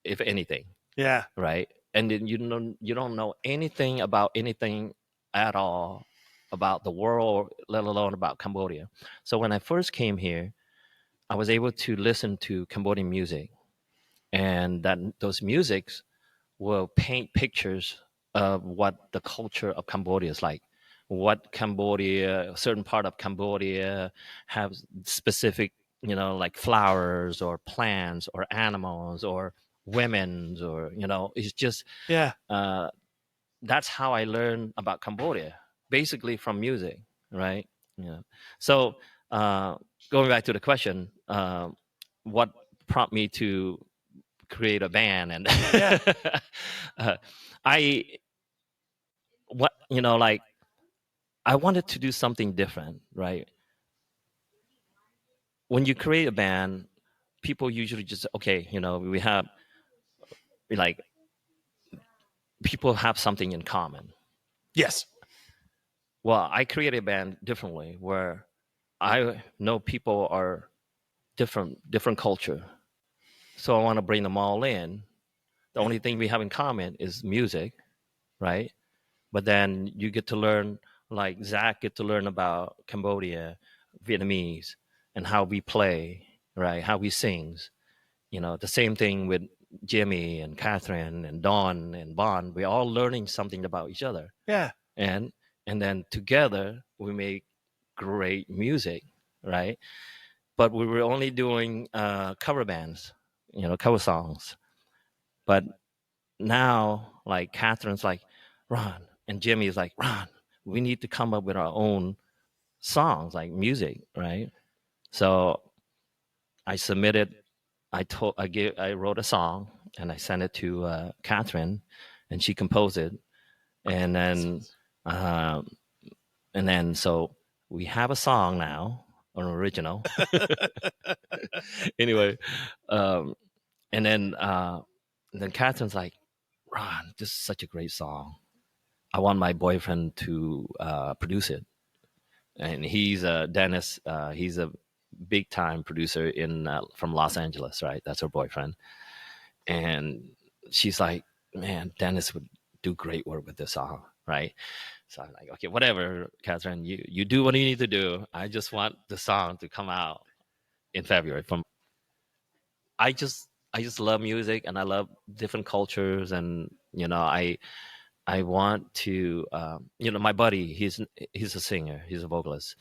if anything. Yeah. Right, and then you don't know anything about anything at all about the world, let alone about Cambodia. So when I first came here, I was able to listen to Cambodian music, and that those musics will paint pictures of what the culture of Cambodia is like. What Cambodia, a certain part of Cambodia, have specific, like flowers or plants or animals or women's, or it's just that's how I learned about Cambodia, basically from music, right? So going back to the question, what prompted me to create a band, and I what like I wanted to do something different, right? When you create a band, people usually just we have like people have something in common. Yes. Well, I created a band differently, where I know people are different culture, so I want to bring them all in. The only thing we have in common is music, right? But then you get to learn, like Zach get to learn about Cambodia, Vietnamese, and how we play, right? How we sings. The same thing with Jimmy and Catherine and Dawn and Bon. We're all learning something about each other. Yeah. And then together we make great music, right? But we were only doing cover bands, cover songs. But now, like Catherine's like, Ron, and Jimmy is like, Ron, we need to come up with our own songs, like music, right? So I submitted. I wrote a song and I sent it to Catherine, and she composed it, and then so we have a song now, an original. Anyway, and then Catherine's like, Ron, this is such a great song. I want my boyfriend to produce it, and he's Dennis. He's a big time producer from Los Angeles, right? That's her boyfriend, and she's like, man, Dennis would do great work with this song, right? So I'm like, okay, whatever, Catherine, you do what you need to do. I just want the song to come out in February. I just love music, and I love different cultures, and I want to, my buddy, he's a singer, he's a vocalist.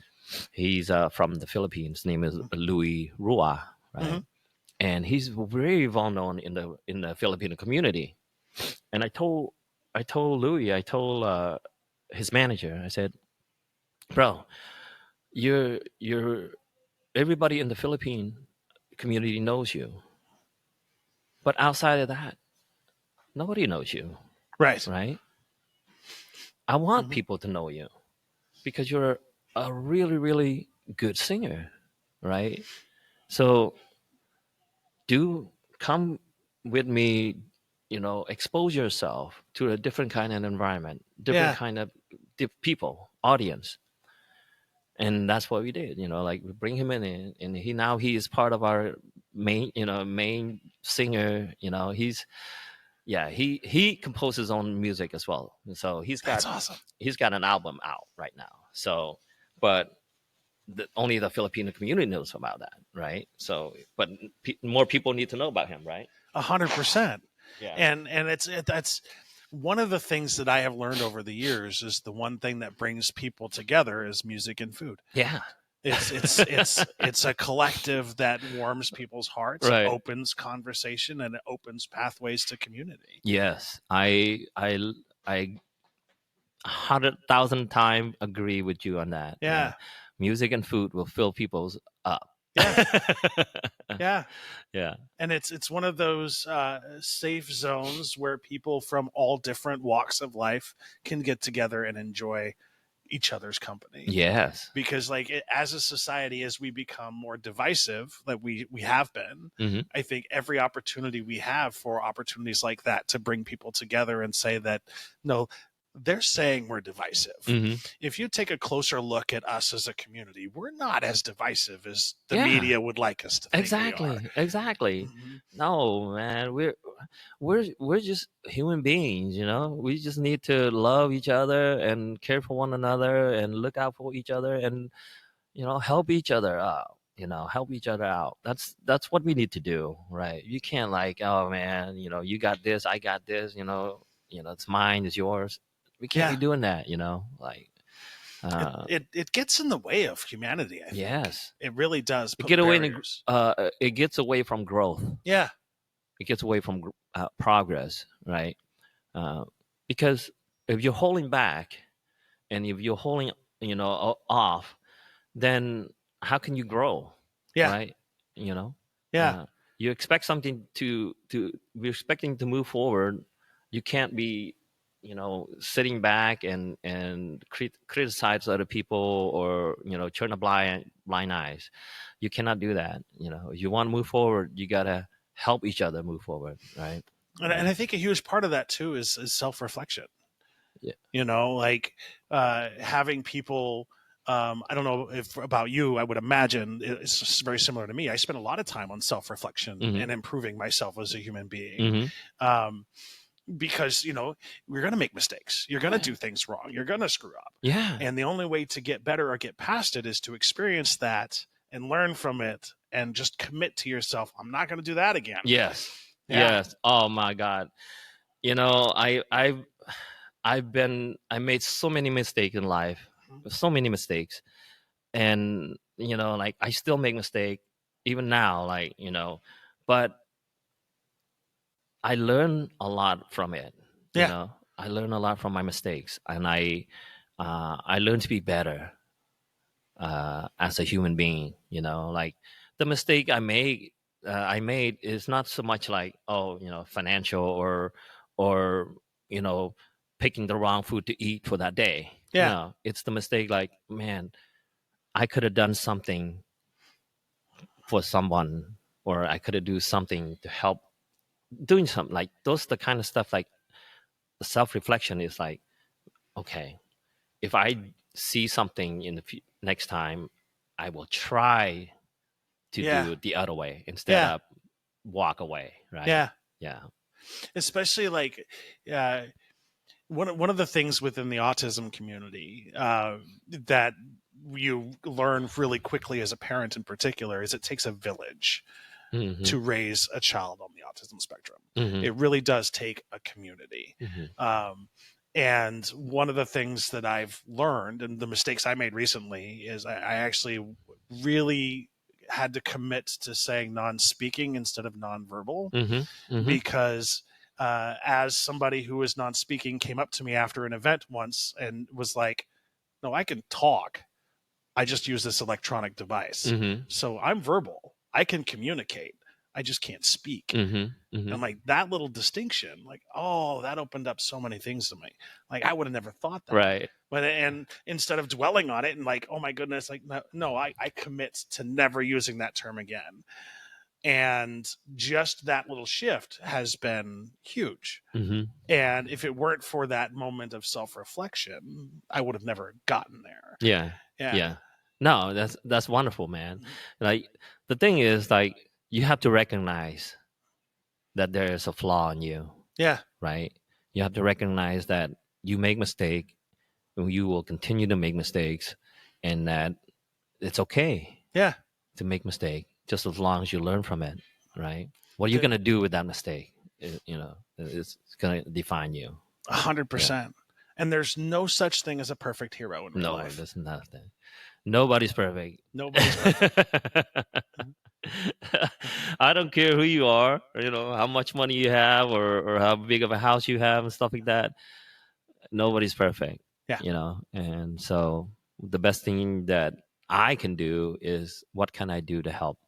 He's from the Philippines. His name is Louis Rua, right? Mm-hmm. And he's very well known in the Filipino community. And I told Louis, I told his manager, I said, bro, you're everybody in the Philippine community knows you, but outside of that, nobody knows you, right? I want people to know you because you're a really, really good singer, right? So do come with me, expose yourself to a different kind of environment, different kind of people, audience. And that's what we did, like we bring him in, and he is part of our main singer. He composes his own music as well. So that's awesome. He's got an album out right now. So, but only the Filipino community knows about that, right? So, but more people need to know about him, right? 100%. Yeah. And that's one of the things that I have learned over the years is the one thing that brings people together is music and food. Yeah. It's a collective that warms people's hearts, right. It opens conversation, and it opens pathways to community. Yes. I 100,000 times agree with you on that. Yeah. Music and food will fill people's up. Yeah. Yeah. And it's one of those safe zones where people from all different walks of life can get together and enjoy each other's company. Yes. Because like as a society, as we become more divisive, like we have been, Mm-hmm. I think every opportunity we have for opportunities like that to bring people together and say that, no, they're saying we're divisive. Mm-hmm. If you take a closer look at us as a community, we're not as divisive as the Yeah. media would like us to think Exactly. we are. Exactly. Mm-hmm. No, man, we're just human beings, you know. We just need to love each other and care for one another and look out for each other and, you know, help each other out. You know, help each other out. That's what we need to do, right? You can't like, oh man, you know, you got this, I got this, you know, it's mine, it's yours. We can't be doing that, you know, like. It gets in the way of humanity. I think. Yes, it really does. Put it gets away from growth. Yeah, it gets away from progress, right? Because if you're holding back, and if you're holding, you know, off, then how can you grow? Yeah, right. You know. Yeah. You expect something we're expecting to move forward. You can't be, you know, sitting back and criticize other people, or, you know, turn a blind eyes. You cannot do that. You know, if you want to move forward, you gotta help each other move forward, right? And I think a huge part of that too is self-reflection. Yeah. You know, like having people. I don't know if about you. I would imagine it's very similar to me. I spend a lot of time on self-reflection and improving myself as a human being. Because, you know, we're going to make mistakes. You're going to do things wrong. You're going to screw up. Yeah. And the only way to get better or get past it is to experience that and learn from it and just commit to yourself. I'm not going to do that again. Yes. Yeah. Yes. Oh my God. You know, I made so many mistakes in life, so many mistakes. And, you know, like I still make mistakes even now, like, you know, but I learn a lot from it. You know, I learn a lot from my mistakes, and I learn to be better as a human being. You know, like the mistake I made is not so much like, oh, you know, financial or you know, picking the wrong food to eat for that day. Yeah. No, it's the mistake like, man, I could have done something for someone, or I could have do something to help doing something. Like those the kind of stuff, like the self-reflection is like, okay, if I see something in the next time, I will try to do it the other way instead of walk away, right? Yeah. Especially like one of the things within the autism community that you learn really quickly as a parent in particular is it takes a village to raise a child on the autism spectrum. It really does take a community. And one of the things that I've learned, and the mistakes I made recently, is I actually really had to commit to saying non-speaking instead of non-verbal, because as somebody who is non-speaking came up to me after an event once and was like, no, I can talk. I just use this electronic device. So I'm verbal. I can communicate. I just can't speak. And like that little distinction, like, oh, that opened up so many things to me. Like I would have never thought that. Right. But and instead of dwelling on it and like, oh my goodness, like no, I commit to never using that term again. And just that little shift has been huge. And if it weren't for that moment of self-reflection, I would have never gotten there. Yeah. No, that's wonderful, man. Like the thing is, like, you have to recognize that there is a flaw in you. Yeah. Right. You have to recognize that you make mistake, and you will continue to make mistakes, and that it's okay. Yeah. To make mistake, just as long as you learn from it. Right. What are you gonna do with that mistake? You know, it's gonna define you. 100%. And there's no such thing as a perfect hero in real life. No, there's nothing. Nobody's perfect. Nobody's perfect. I don't care who you are, you know, how much money you have, or how big of a house you have and stuff like that. Nobody's perfect. Yeah. You know, and so the best thing that I can do is, what can I do to help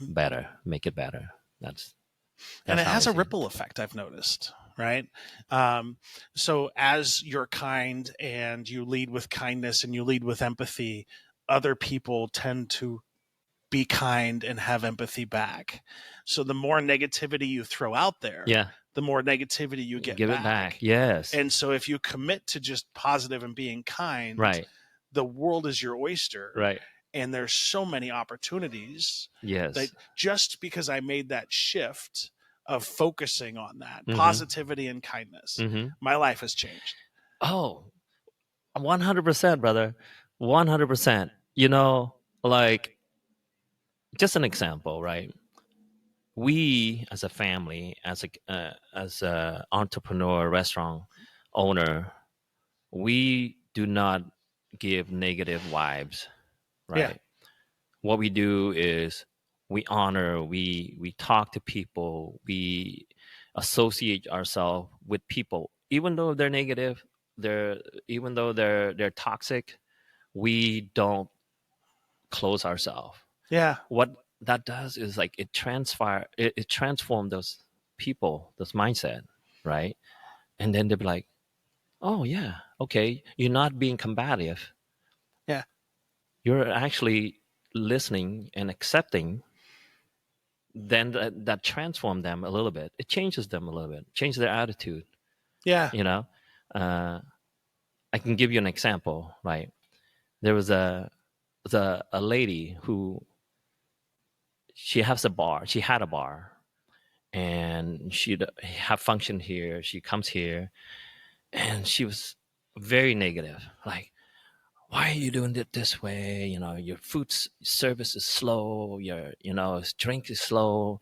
better, make it better? That's and it has a ripple effect, I've noticed. right? So as you're kind and you lead with kindness and you lead with empathy, other people tend to be kind and have empathy back. So the more negativity you throw out there, Yeah. the more negativity you get Give back. it back. Yes. And so if you commit to just positive and being kind, Right. the world is your oyster. Right. And there's so many opportunities Yes. that just because I made that shift of focusing on that Mhm. positivity and kindness, my life has changed. Oh, 100%, brother. 100%. You know, like, just an example, right? We as a family, as a entrepreneur, restaurant owner, we do not give negative vibes, right? Yeah. What we do is we honor, we talk to people, we associate ourselves with people, even though they're negative, even though they're toxic, we don't close ourselves. Yeah. What that does is like it transforms those people, those mindset, right? And then they'll be like, oh yeah, okay, you're not being combative. Yeah. You're actually listening and accepting. Then that transforms them a little bit. It changes them a little bit, changes their attitude. Yeah. You know, I can give you an example, right? There was a lady who she has a bar. She had a bar, and she'd have function here. She comes here, and she was very negative. Like, why are you doing it this way? You know, your food service is slow. Your drink is slow,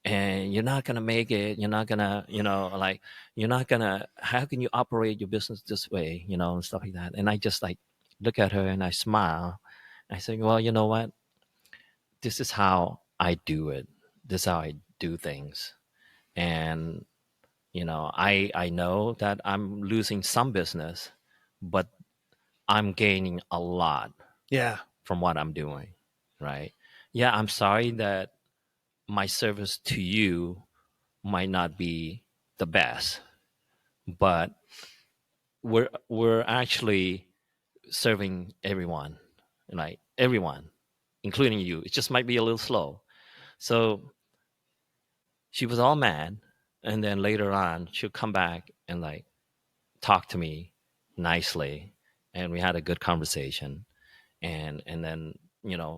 and you're not gonna make it. You're not gonna, like, you're not gonna. How can you operate your business this way? And stuff like that. And I just like look at her and I smile. I say, well, you know what? This is how I do it. This is how I do things. And I know that I'm losing some business, but I'm gaining a lot Yeah. from what I'm doing, right? Yeah, I'm sorry that my service to you might not be the best, but we're actually serving everyone, like everyone, including you. It just might be a little slow. So she was all mad, and then later on she'll come back and like talk to me nicely, and we had a good conversation, and then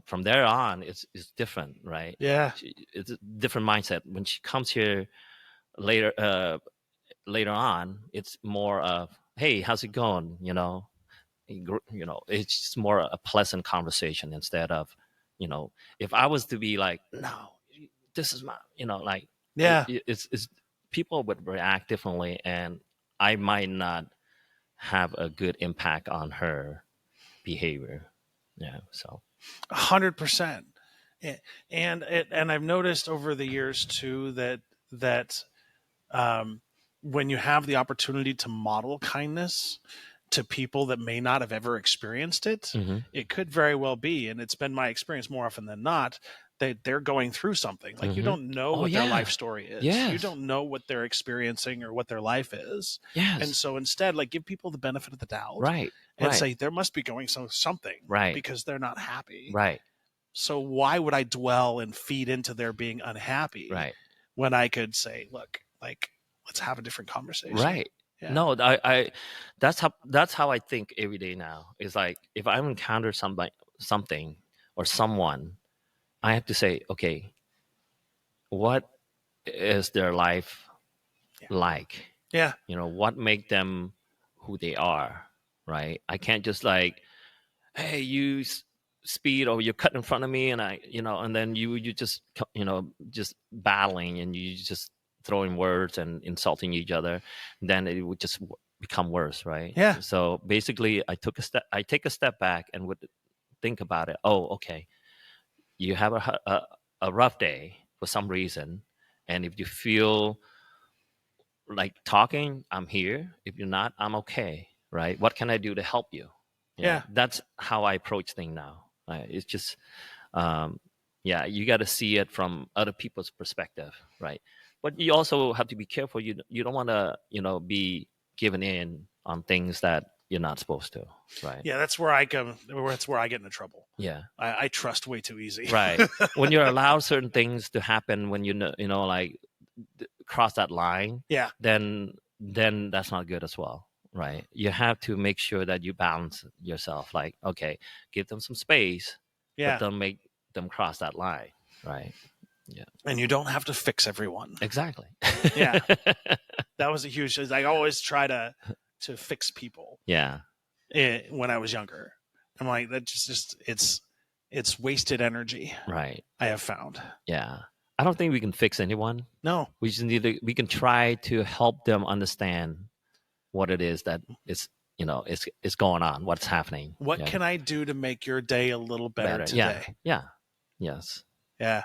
from there on it's different, right? Yeah. It's a different mindset when she comes here later. Later on, it's more of, hey, how's it going? It's just more a pleasant conversation instead of, if I was to be like, no, this is my, like, Yeah. it's people would react differently, and I might not have a good impact on her behavior. Yeah. So 100%. And I've noticed over the years too that when you have the opportunity to model kindness to people that may not have ever experienced it, it could very well be, and it's been my experience more often than not, that they're going through something. Like you don't know what their life story is. Yes. You don't know what they're experiencing or what their life is. Yes. And so instead, like, give people the benefit of the doubt. Right. And say there must be going something. Right. Because they're not happy. Right. So why would I dwell and feed into their being unhappy? Right. When I could say, look, like, let's have a different conversation. Right. Yeah. No, I that's how I think every day now. Is like, if I encounter something or someone, I have to say, okay, what is their life like? Yeah. What make them who they are, right? I can't just like, hey, you speed, or you cut in front of me, and and then you just just battling, and you just throwing words and insulting each other, then it would just become worse, right? Yeah. So basically, I take a step back and would think about it. Oh, okay, you have a rough day for some reason, and if you feel like talking, I'm here. If you're not, I'm okay, right? What can I do to help you? Yeah. That's how I approach things now. It's just Yeah, you got to see it from other people's perspective, right? But you also have to be careful. You don't want to be given in on things that you're not supposed to, right? Yeah, that's where I come. That's where I get into trouble. Yeah, I trust way too easy. right. When you're allowed certain things to happen, when like cross that line, Yeah, then that's not good as well, right? You have to make sure that you balance yourself. Like, okay, give them some space, but yeah. don't make them cross that line, right? Yeah, And you don't have to fix everyone. exactly. Yeah, that was a huge. I always try to fix people. Yeah, When I was younger, I'm like that. Just it's wasted energy. right. I have found. Yeah, I don't think we can fix anyone. No. We just we can try to help them understand what it is that it's going on, what's happening. What can I do to make your day a little better today? Yeah. Yes. Yeah.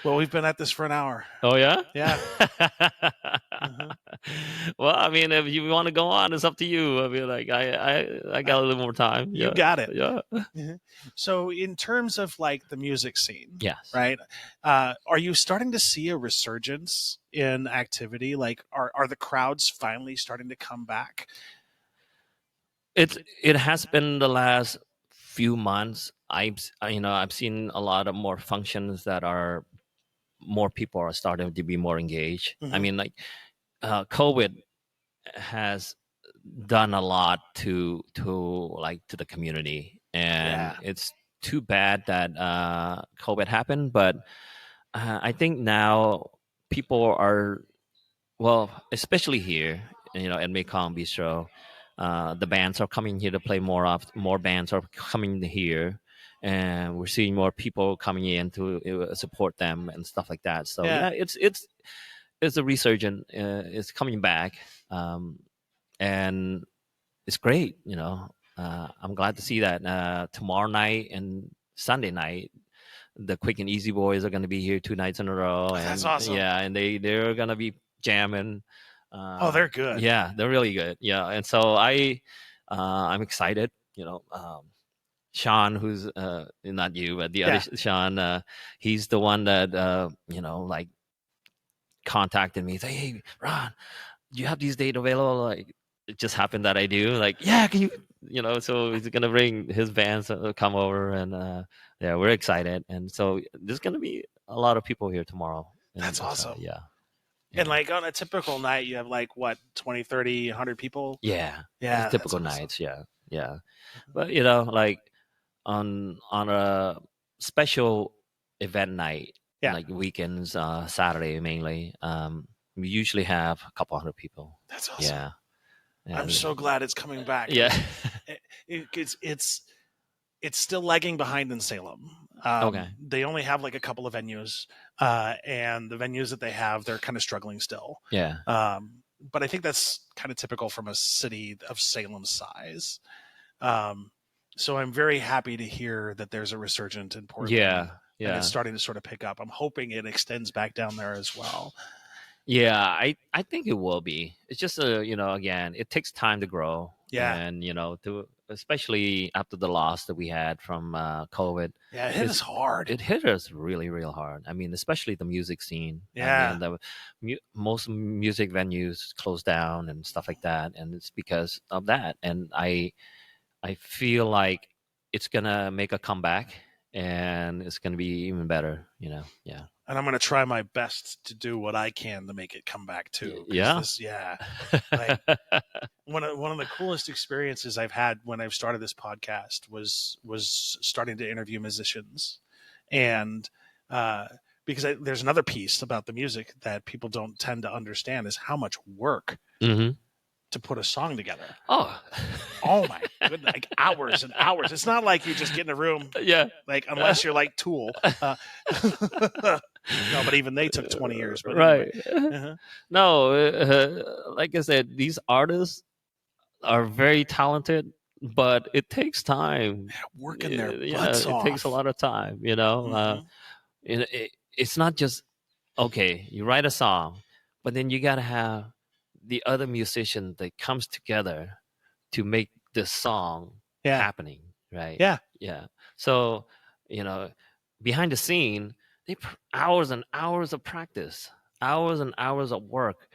Well, we've been at this for an hour. Oh yeah. Yeah. Mm-hmm. Well, I mean, if you want to go on, it's up to you. I mean, like I got a little more time. You got it. Yeah. Mm-hmm. So, in terms of like the music scene, Yes. right? Are you starting to see a resurgence in activity? Like, are the crowds finally starting to come back? It has been the last few months. I've seen a lot of more functions that are more people are starting to be more engaged. Mm-hmm. I mean, like COVID has done a lot to the community, and it's too bad that COVID happened. But I think now people are, well, especially here, at Mekong Bistro, the bands are coming here to play more. More bands are coming here, and we're seeing more people coming in to support them and stuff like that. So yeah, it's a resurgent. It's coming back, and it's great. I'm glad to see that. Tomorrow night and Sunday night, the Quick and Easy Boys are going to be here 2 nights in a row. And that's awesome. Yeah, and they're going to be jamming. They're good. Yeah, they're really good. Yeah, and so I'm excited. Shawn, who's not you, but the other Shawn, he's the one that like contacted me. Say, hey, Ron, do you have these dates available? Like, it just happened that I do. Like, yeah, can you? So he's gonna bring his bands come over, and yeah, we're excited. And so there's gonna be a lot of people here tomorrow. That's awesome. Yeah. And like on a typical night, you have like what, 20, 30, 100 people? Yeah. Yeah. Typical nights. Yeah. Yeah. But like on a special event night, like weekends, Saturday mainly, we usually have a couple hundred people. That's awesome. Yeah. I'm so glad it's coming back. Yeah. It's still lagging behind in Salem. Okay. They only have like a couple of venues, and the venues that they have, they're kind of struggling still. Yeah. But I think that's kind of typical from a city of Salem's size. So I'm very happy to hear that there's a resurgence in Portland. Yeah. Yeah. And it's starting to sort of pick up. I'm hoping it extends back down there as well. Yeah, I think it will be. It's just again, it takes time to grow. Yeah. And to especially after the loss that we had from COVID. Yeah, it hit us hard. It hit us really, real hard. I mean, especially the music scene. Yeah. I mean, most music venues closed down and stuff like that, and it's because of that. And I feel like it's gonna make a comeback, and it's gonna be even better. Yeah. And I'm going to try my best to do what I can to make it come back too. Yeah. Like, one of the coolest experiences I've had when I've started this podcast was starting to interview musicians, and because there's another piece about the music that people don't tend to understand is how much work to put a song together. Oh my goodness, like hours and hours. It's not like you just get in a room. Yeah. Like, unless you're like Tool. No, but even they took 20 years. But right. Anyway. No, like I said, these artists are very talented, but it takes time. Working their butts off. It takes a lot of time, it's not just, okay, you write a song, but then you got to have the other musician that comes together to make this song happening, right? Yeah. Yeah. So, behind the scene, hours and hours of practice, hours and hours of work.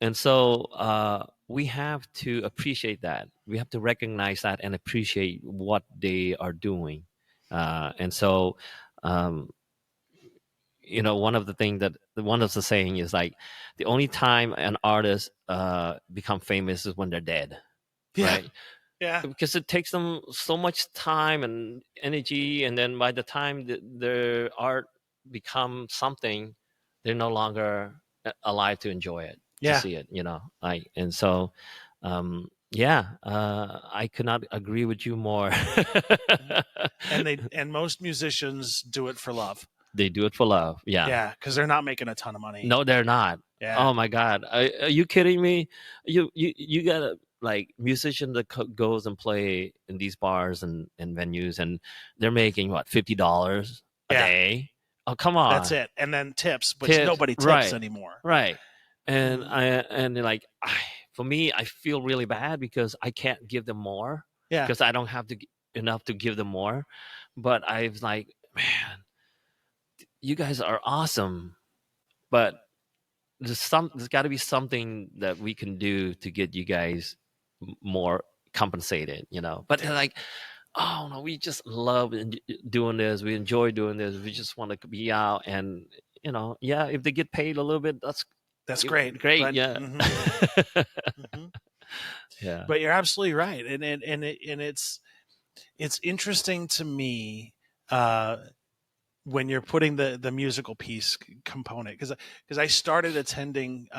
And so we have to appreciate that. We have to recognize that and appreciate what they are doing. And so, um, one of the things that one of the saying is like, the only time an artist become famous is when they're dead, Yeah. right? Yeah. Because it takes them so much time and energy, and then by the time their art becomes something, they're no longer alive to enjoy it, to Yeah. see it, like. And so I could not agree with you more. And most musicians do it for love. They do it for love. Yeah, because they're not making a ton of money. No, they're not. Yeah. Oh my God, are you kidding me? You gotta, like, musician that goes and play in these bars and venues, and they're making what, $50 a Yeah. day? Oh, come on. That's it. And then tips, which Tips, nobody tips right. anymore. Right. And Mhm. like, for me, I feel really bad because I can't give them more. Yeah. Because I don't have enough to give them more. But I was like, man, you guys are awesome, but there's got to be something that we can do to get you guys more compensated, But they're like, oh no, we just love doing this. We enjoy doing this. We just want to be out, and if they get paid a little bit, that's great. Great, But, yeah. mm-hmm. Yeah. But you're absolutely right, and it's interesting to me when you're putting the musical piece component, because I started attending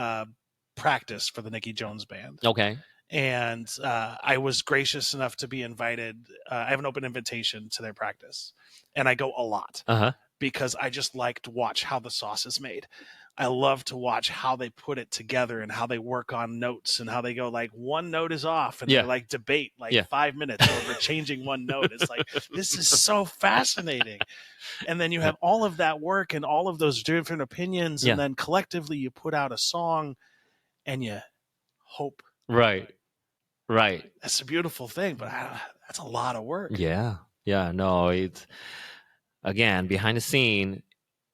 practice for the Nicky Jones band. Okay. And I was gracious enough to be invited. I have an open invitation to their practice, and I go a lot because I just like to watch how the sauce is made. I love to watch how they put it together and how they work on notes and how they go, like, one note is off, and they like debate 5 minutes over changing one note. It's like, this is so fascinating. And then you have all of that work and all of those different opinions, and then collectively you put out a song and you hope. Right. That's a beautiful thing, but that's a lot of work. Yeah. No, it's, again, behind the scene,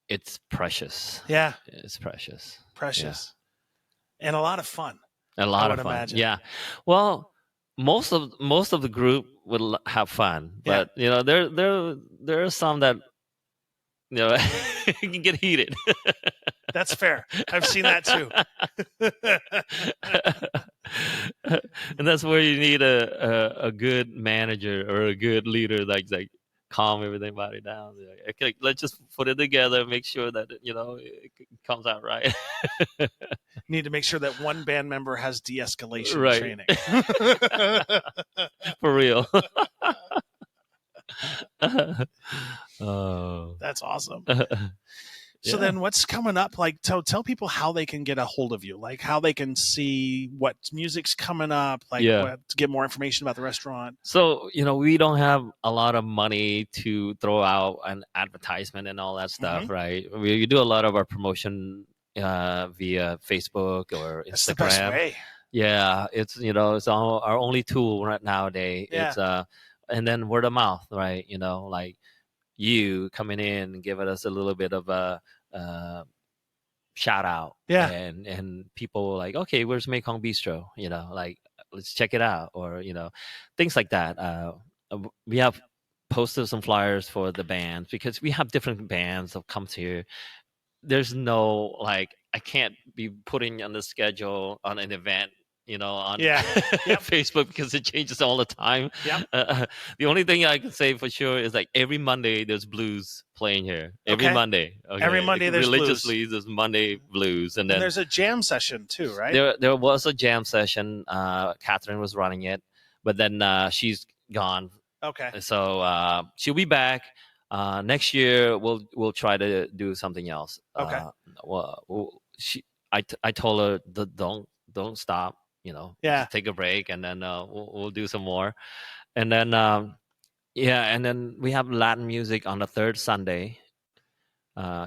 it's precious. Yeah. It's precious. And a lot of fun. A lot of fun. Imagine. Yeah. Well, most of the group would have fun, but there are some that can get heated. That's fair. I've seen that too. And that's where you need a good manager or a good leader, like calm everybody down. Like, okay, let's just put it together, make sure that it comes out right. Need to make sure that one band member has de-escalation training. For real. Oh, that's awesome. So then what's coming up? Like, tell people how they can get a hold of you, like how they can see what music's coming up, like to get more information about the restaurant. So, we don't have a lot of money to throw out an advertisement and all that stuff, right? We do a lot of our promotion via Facebook or Instagram. That's the best way. Yeah, it's it's our only tool right nowadays. Yeah. It's and then word of mouth, right? Like you coming in and giving us a little bit of a shout out, and people like, okay, where's Mekong Bistro? Like, let's check it out, or things like that. We have posted some flyers for the bands because we have different bands that comes here. There's no, like, I can't be putting on the schedule on an event on Facebook because it changes all the time. The only thing I can say for sure is, like, every Monday there's blues playing here. Every Monday. Okay? Every Monday there's religiously there's Monday blues, and then there's a jam session too, right? There was a jam session. Catherine was running it, but then she's gone. Okay. So she'll be back. Next year we'll try to do something else. Okay. I told her don't stop. Just take a break, and then we'll do some more, and then and then we have Latin music on the third Sunday,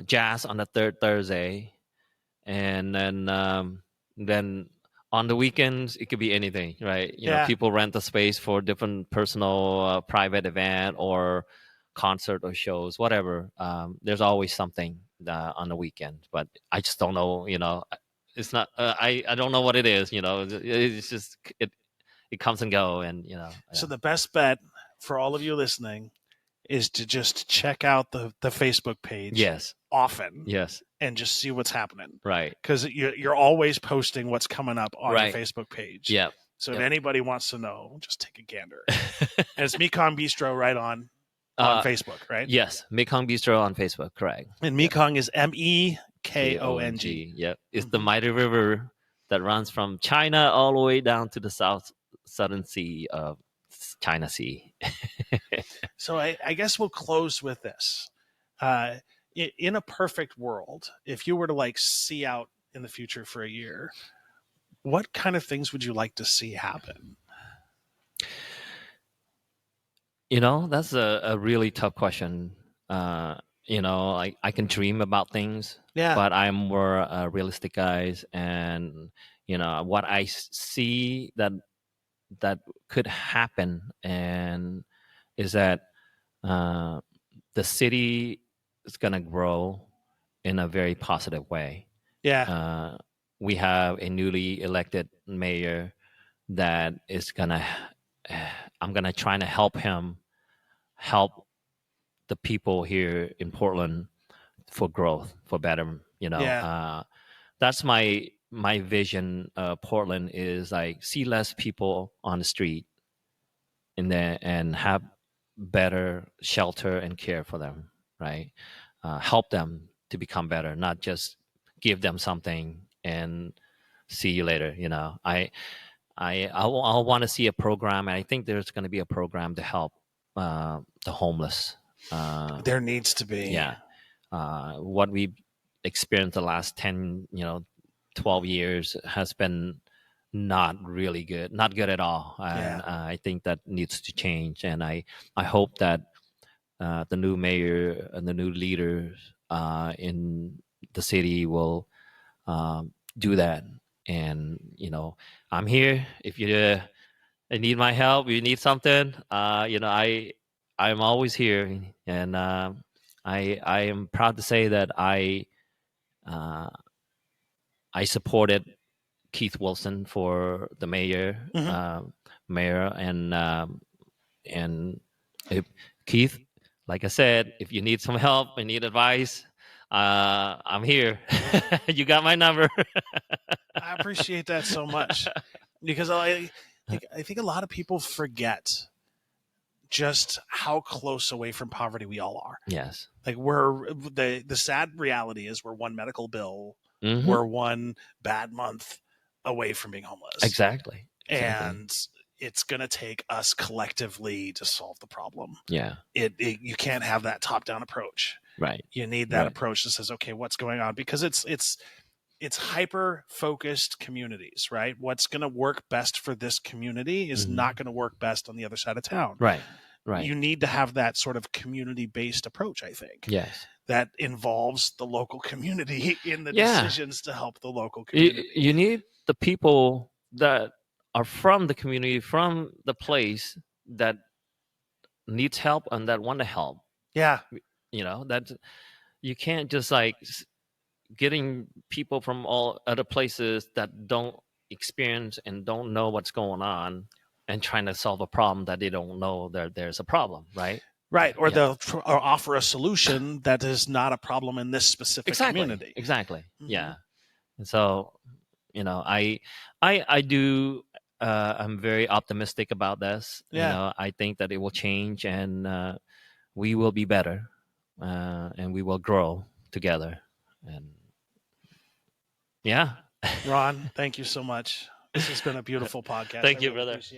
jazz on the third Thursday, and then On the weekends, it could be anything, right? People rent the space for different personal, private event or concert or shows, whatever. There's always something on the weekend, but I just don't know. It's not. I don't know what it is. It's just it comes and go, and So the best bet for all of you listening is to just check out the Facebook page. Yes. Often. Yes. And just see what's happening. Right. Because you're always posting what's coming up on your Facebook page. Yeah. So if anybody wants to know, just take a gander. And it's Mekong Bistro right on Facebook, right? Yes. Mekong Bistro on Facebook, correct. And Mekong is Mekong. Yep. It's the mighty river that runs from China all the way down to the southern sea of China Sea. So I guess we'll close with this. In a perfect world, if you were to see out in the future for a year, what kind of things would you like to see happen? That's a really tough question. I can dream about things, but I'm more a realistic guy, and what I see that could happen and is that the city is going to grow in a very positive way. We have a newly elected mayor that is I'm going to try to help the people here in Portland for growth, for better, that's my vision. Portland is see less people on the street and have better shelter and care for them, right? Help them to become better, not just give them something and see you later. I want to see a program, and I think there's going to be a program to help the homeless. There needs to be. Yeah. What we experienced the last 10, 12 years has been not really good, not good at all. And I think that needs to change. And I hope that the new mayor and the new leaders in the city will do that. And, I'm here. If you need my help, you need something, I'm always here. And I am proud to say that I supported Keith Wilson for the mayor, and Keith, like I said, if you need some help and need advice, I'm here. You got my number. I appreciate that so much, because I think a lot of people forget just how close away from poverty we all are. Yes. We're the sad reality is we're one medical bill, we're one bad month away from being homeless. Exactly. And it's going to take us collectively to solve the problem. Yeah. You can't have that top-down approach. Right. You need that approach that says, okay, what's going on? Because it's hyper-focused communities, right? What's going to work best for this community is not going to work best on the other side of town. Right. Right. You need to have that sort of community-based approach, I think. Yes. That involves the local community in the decisions to help the local community. You need the people that are from the community, from the place, that needs help and that want to help. Yeah. That you can't just getting people from all other places that don't experience and don't know what's going on and trying to solve a problem that they don't know there's a problem, right? Right. Or they'll offer a solution that is not a problem in this specific community. Exactly. Mm-hmm. Yeah. And so, I do, I'm very optimistic about this. Yeah. I think that it will change, and we will be better, and we will grow together. And yeah. Ron, thank you so much. This has been a beautiful podcast. Thank you, brother.